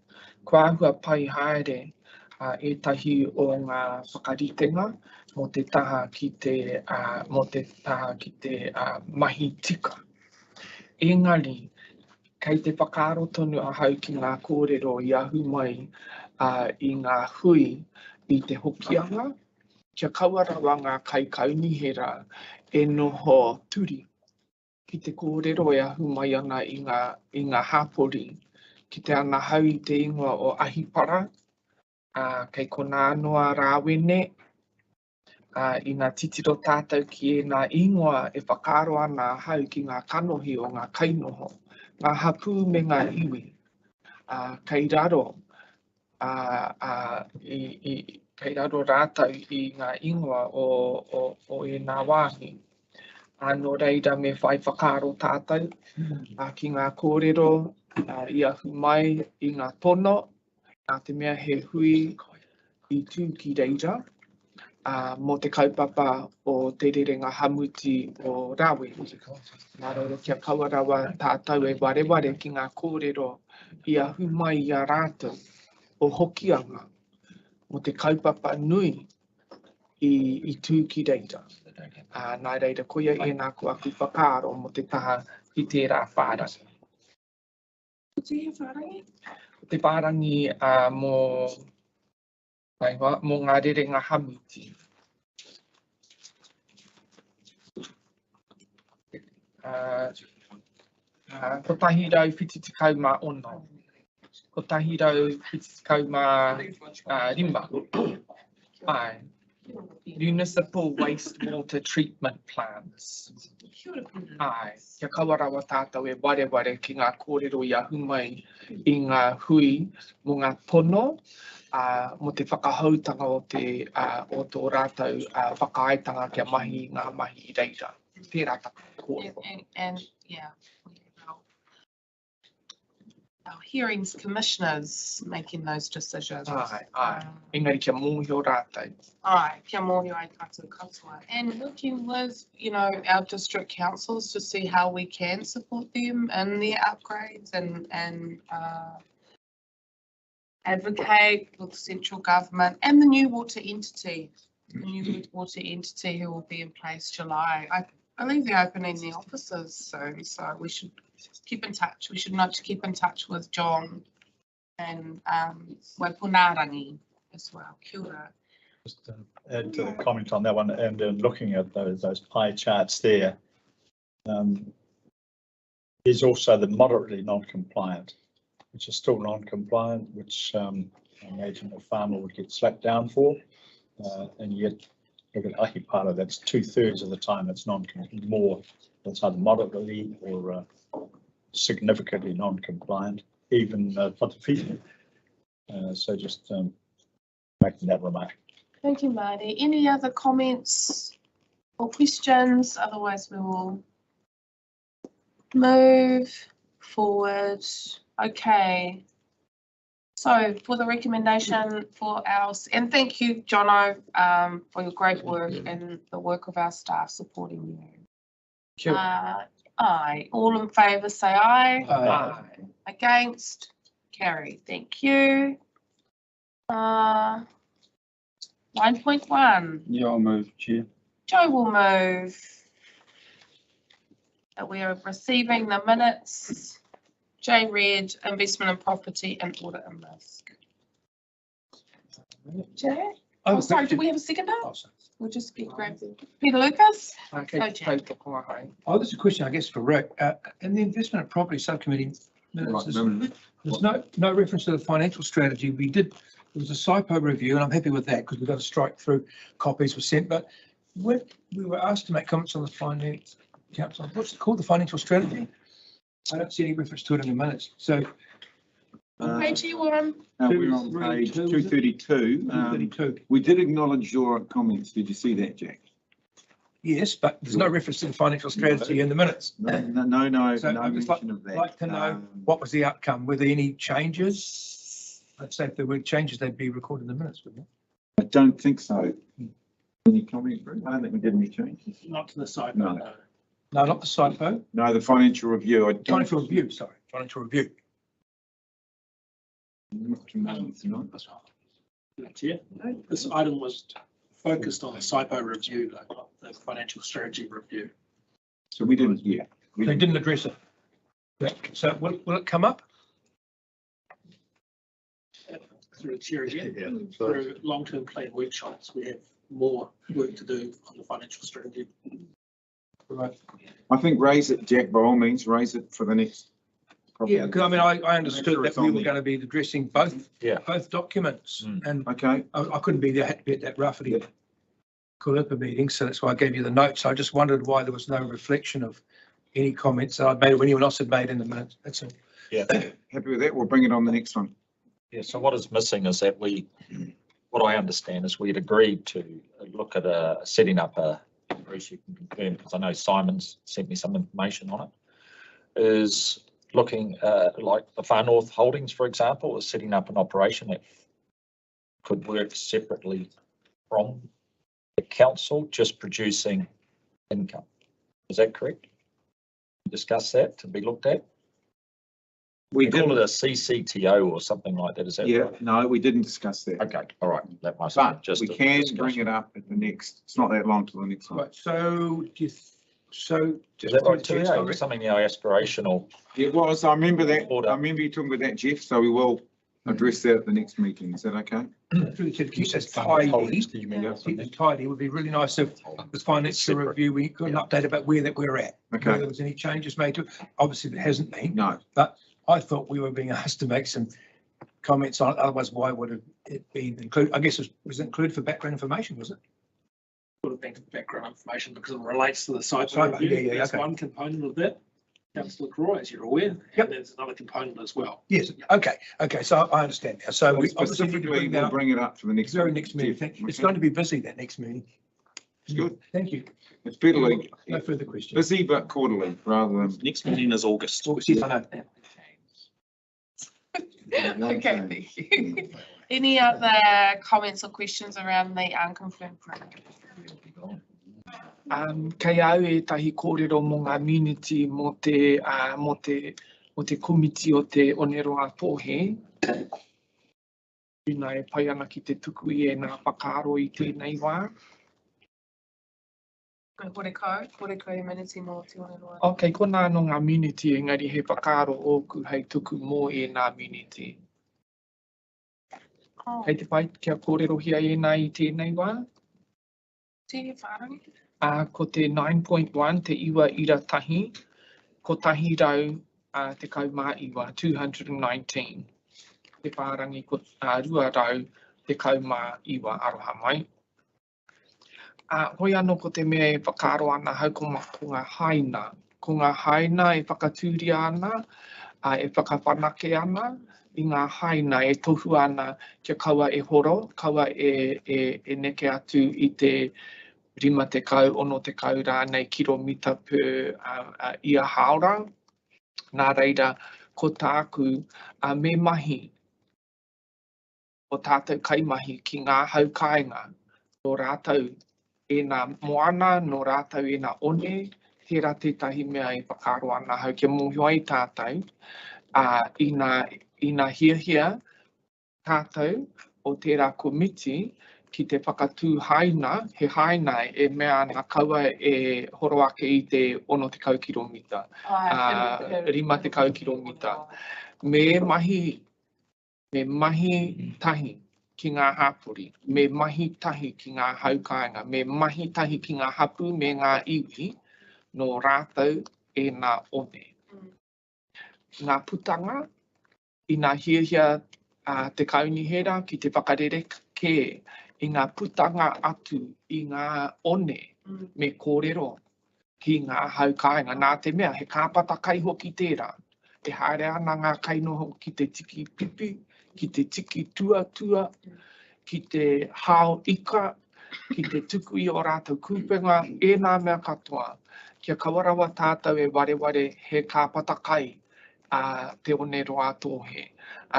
Kua ahua pai haere ētahi o ngā whakaritenga mo te taha ki te mahi tika. Engari, kei te whakaaro tonu a hau ki ngā kōrero i ahu mai i ngā hui i te hokianga, kia kauarawa ngā kaikaunihera e noho turi. Ki te kōrero e ahu mai ana i ngā hapori, ki te ana hau i te ingoa o Ahipara, kei kona anoa rāwene, i ngā titiro tātou ki e ngā ingoa e whakaaro ana hau ki ngā kanohi o ngā kainoho, ngā hapū me ngā iwi, kei raro, kei raro rātau i ngā ingoa o e ngā wāhi. Anō reira me whai whakaro tātou, ki ngā kōrero, ia mai i ngā tono, nā te mea he hui i tū ki reira, mō te kaupapa o te rerenga hamuti o Rawe. Nā reira kia kauarawa tātou e wareware ki ngā kōrero ia hu mai i a rātou o hokianga mo te kaupapa nui i tū ki reira. Nā reira koia e nā ko aku whakaaro mo te taha i tērā whārangi. Te whārangi mō ngā rerenga hamuti. Ko tahi rau whiti te kau mā ono. Ko tahi rau whiti te kau mā rima. Ai. Municipal wastewater treatment plants. Ai. Kia kaurawa tātou e wareware ki ngā kōrero i ahu mai i ngā hui mo ngā pono. Mo te whakahautanga o tō rātou whakaaetanga kia mahi ngā mahi reira. Tērā taka kōrero. And yeah, our hearings commissioners making those decisions. Engari kia mōhio rātou. Kia mōhio ai tātou katoa. And working with, our district councils to see how we can support them in their upgrades and advocate with the central government and the new water entity. The new water entity who will be in place July. I believe they're opening the offices soon, so we should keep in touch. We should not keep in touch with John and Waipunarangi as well. Kia ora. Just to add to the comment on that one, and looking at those pie charts there, there's also the moderately non-compliant, which is still non-compliant, which I imagine a farmer would get slapped down for, and yet look at Ahi Pala, that's 2/3 of the time it's more, that's either moderately or significantly non-compliant, even Whatawhiti. So just making that remark. Thank you, Marty. Any other comments or questions? Otherwise, we will move forward. Okay. So for the recommendation for and thank you, Jono, for your great work and the work of our staff supporting you. Sure. Aye. All in favour, say aye. Aye. Against? Carry. Thank you. 9.1. Yeah, I'll move, Chair. Joe will move. That we are receiving the minutes. J read investment in property and audit and risk. Jay? Oh, sorry, do we have a second now? We'll just get grabbed. Peter Lucas? Okay. Oh, there's a question, I guess, for Rick. In the investment in property subcommittee minutes, there's no reference to the financial strategy. There was a SIPO review, and I'm happy with that because we've got to strike through copies were sent. But when we were asked to make comments on the finance council, what's it called, the financial strategy? I don't see any reference to it in the minutes. So page you on? We're on page 232. We did acknowledge your comments. Did you see that, Jack? Yes, but there's no reference to the financial strategy in the minutes. No So mention I'd just of that. like to know what was the outcome. Were there any changes? I'd say if there were changes, they'd be recorded in the minutes, wouldn't I don't think so. Any comments, Bruce? I don't think we did any changes. Not to the side. No. No, not the SIPO. No, the financial review. Financial review, sorry. Financial review. Chair, this item was focused on the SIPO review, not the financial strategy review. So we didn't, They didn't address it. So will it come up? Through the chair again, through long-term plan workshops, we have more work to do on the financial strategy. Right. I think raise it, Jack, by all means, raise it for the next. Yeah, because I mean, I understood that we were going to be addressing both documents, and okay, I couldn't be there. I had to be at that Rawhiti Kulipa meeting, so that's why I gave you the notes. I just wondered why there was no reflection of any comments that I'd made or anyone else had made in the minutes. That's all. Yeah, happy with that. We'll bring it on the next one. Yeah. So what is missing is that what I understand is we'd agreed to look at setting up a Bruce, you can confirm, because I know Simon's sent me some information on it, is looking like the Far North Holdings, for example, is setting up an operation that could work separately from the council, just producing income. Is that correct? Discuss that to be looked at? We call it a CCTO or something like that, is that Yeah, right? no, we didn't discuss that. Okay, all right, that must But just we a can discussion. bring it up at the next, it's not that long till the next one. Right, so so. Is that right too? Yeah, something our aspirational. It was, I remember that, I remember you talking about that, Jeff, so we will address that at the next meeting. Is that okay? Through the keep it tidy, it would be really nice if the financial review, we got an update about where we're at. Okay. Whether there was any changes made to it. Obviously, there hasn't been. No. But I thought we were being asked to make some comments on it, otherwise why would it been included? I guess it was included for background information, was it? Would have been background information because it relates to the site. Cyber, review. yeah, That's okay. one component of that. Councillor Croy, as you're aware, and there's another component as well. Yes, okay, so I understand now. So we obviously need to Specifically, bring we'll that bring it up for the next. very next meeting. Jeff, It's okay? going to be busy, that next meeting. It's good. Thank you. It's better like No further questions. busy but quarterly rather than. Next meeting is August. Yes, I know. Okay, thank you. Any other comments or questions around the unconfirmed project? Kei au e tahi kōrero mō ngā community mo te committee o te Oneroa Pōhe. Ina e pai ana ki te tuku i e nā whakaaro i tēnei wā. Kore community mo te Oneroa. Ok, kona no ngā community, engari he whakaaro ōku hei tuku mō e nā community. Hei te pai kia kōrero hia e nā i tēnei wā. Te whārangi? Ko te 9.1 te iwa ira tahi, ko tahi rau te kaumā iwa, 219. Te whārangi ko rua rau te kaumā iwa aroha mai. Hoi anō ko te mea e whakaaro ana hau ko ngā haina. Ko ngā haina e whakatūria ana, e whakawhanake ana, i ngā haina e tohu ana kia kaua e horo, kaua e neke atu i te rima te kau, ono te kau rānei kilomita per ia haora. Nā reira, ko tāku me mahi, o tātou kaimahi ki ngā haukainga, no rātou e nā moana, no rātou e nā one, tērā tētahi mea e whakaaro ana hau kia mōhio ai tātou. I nā hia tātou o tērā komiti, ki te whakatū haina, he haina e mea ngā kaua e horo ake i te 1 te kau kilomita, 5 te kau kilomita. Me mahi tahi ki ngā hapuri, me mahi tahi ki ngā haukainga, me mahi tahi ki ngā hapu me ngā iwi, no rātou e nā one. Ngā putanga, i ngā hia te kaunihera ki te whakarere ke, i ngā putanga atu i ngā one me kōrero ki ngā haukainga. Nā te mea, he kāpata kai hoki tērā. E haere ana ngā kainoho ki te tiki pipi, ki te tiki tuatua, ki te hao ika, ki te tuku i o rātou kūpenga, e nā mea katoa. Kia kawarawa tātou e wareware he kāpata kai te Oneroa Tōhe.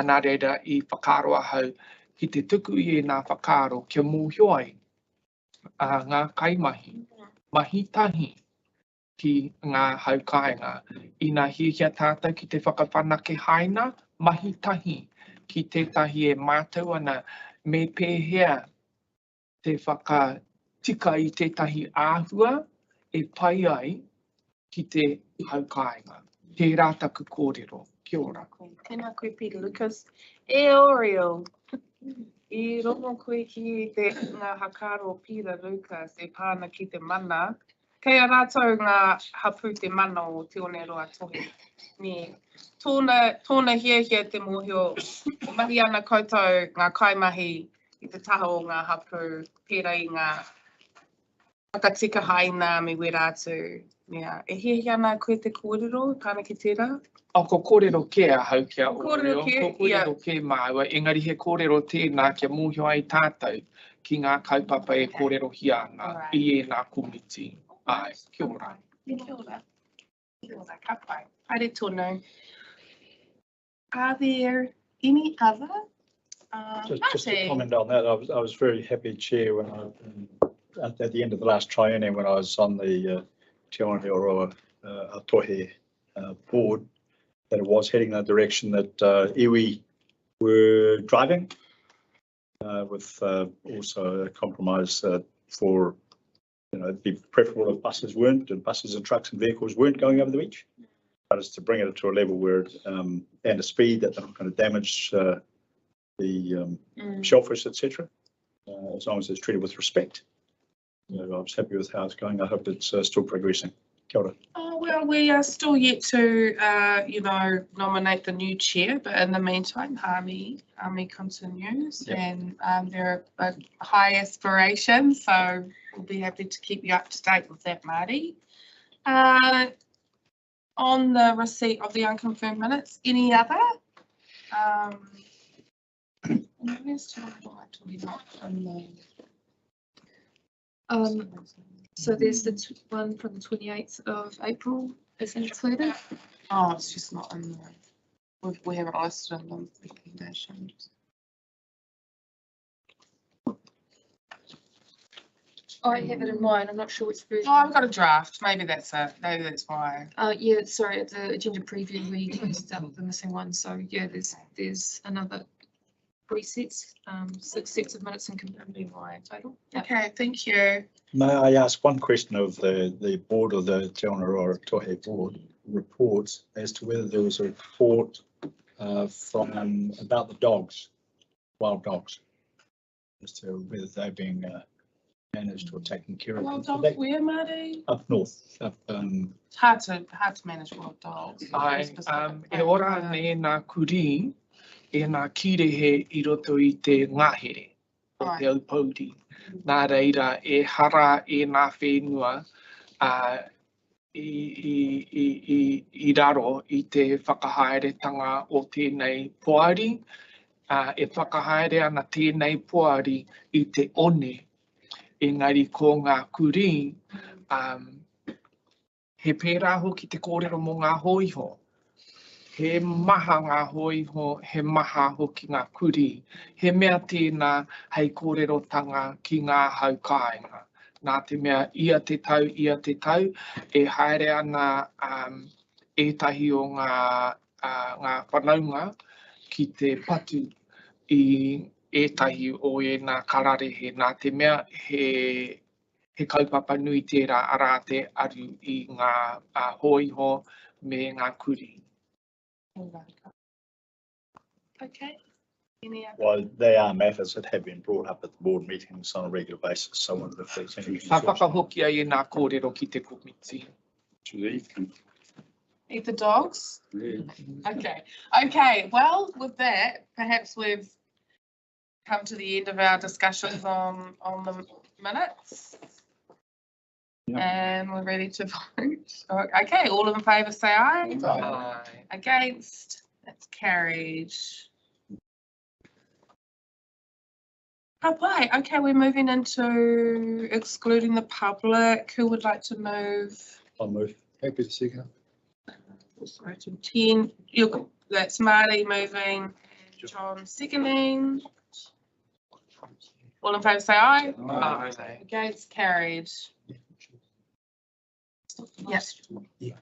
Nā reira i whakaroa hau ki te tuku i e nā whakaaro kia mōhio ai ngā kaimahi, mahitahi ki ngā haukainga. I ngā hihia tātou ki te whakawhanake haina, mahitahi ki tētahi e mātou ana me pēhea te whakatika i tētahi āhua e pai ai ki te haukainga. Tērā taku kōrero. Kia ora. Tēnā koe Peter Lucas. E Oriel. I rongo koe ki te ngā hakaro Peter Lucas e pāna ki te mana. Kei a rātou ngā hapu te mana o te Oneroa Tohe. Tōna hia te mōhio. Mahi ana koutou ngā kaimahi i te taha o ngā hapu, pērā i ngā whakatika haina me wera atu. E hia ana koe te kōrero, pāna ki tērā? Ko kōrero ke a hau kia Kōrero ke, ko kōrero ke māua, engari he kōrero tēnā kia mōhio ai tātou ki ngā kaupapa e kōrero hia ana i e nā komiti. Ai, kia ora. Kia ora. Kia ora, ka pai. Haere tonu. Are there any other? Just to Marty? comment on that, I was very happy, Chair, when at the end of the last triennium, when I was on the Te Aotearoa Atohe board, that it was heading that direction that iwi were driving with also a compromise for, it'd be preferable if buses weren't, and buses and trucks and vehicles weren't going over the beach. But it's to bring it to a level where, and a speed that they're not going to damage the shellfish, etc. As long as it's treated with respect. I was happy with how it's going. I hope it's still progressing. Kia ora. Oh, well, we are still yet to, nominate the new chair, but in the meantime, Hami continues, Yep. and there are high aspirations, so we'll be happy to keep you up to date with that, Marty. On the receipt of the unconfirmed minutes, any other? So there's the one from the 28th of April, is that included? Oh, it's just not in there. We haven't listed in the recommendations. I have it in mind, I'm not sure which version. Oh, I've got a draft. Maybe that's it. Maybe that's why. Yeah, sorry, at the agenda preview, we closed out the missing one, so yeah, there's another 3 sets, 6 sets of minutes and confirmed by total. Yep. Okay, thank you. May I ask one question of the board of the Te Aotearoa Atohe board reports as to whether there was a report from about the dogs, wild dogs, as to whether they're being managed or taken care of. Wild dogs where, Marty? Up north, up It's hard to manage wild dogs. E ora ne nā kuri, e nā kirehe I roto I te ngahere o te aupauri. Nā reira e hara e nā whenua I raro I te whakahaeretanga o tēnei poari. E whakahaere ana tēnei poari I te one. Engari ko ngā kuri, he pērā hoki te kōrero mō ngā hoiho. He maha ngā hoiho, he maha hoki ngā kuri. He mea tēnā hei kōrerotanga ki ngā haukainga. Nā te mea ia te tau, e haere ana ētahi o ngā whanaunga ki te patu I ētahi o nā kararehe. Nā te mea he kaupapa nui tērā arā te aru I ngā hoiho me ngā kuri. Okay. Any other? Well, they are matters that have been brought up at the board meetings on a regular basis. So I wonder if there's any. Ka whakahoki ai nā kōrero ki te komiti. Eat the dogs? Yeah. Okay, well, with that, perhaps we've come to the end of our discussions on the minutes. Yep. And we're ready to vote. Okay, all in favour say aye. Aye. Against? That's carried. Okay, we're moving into excluding the public. Who would like to move? I'll move. Happy to second. Item 10. That's Marty moving. John seconding. All in favour say aye. Aye. Against? Carried. Yes. Yeah.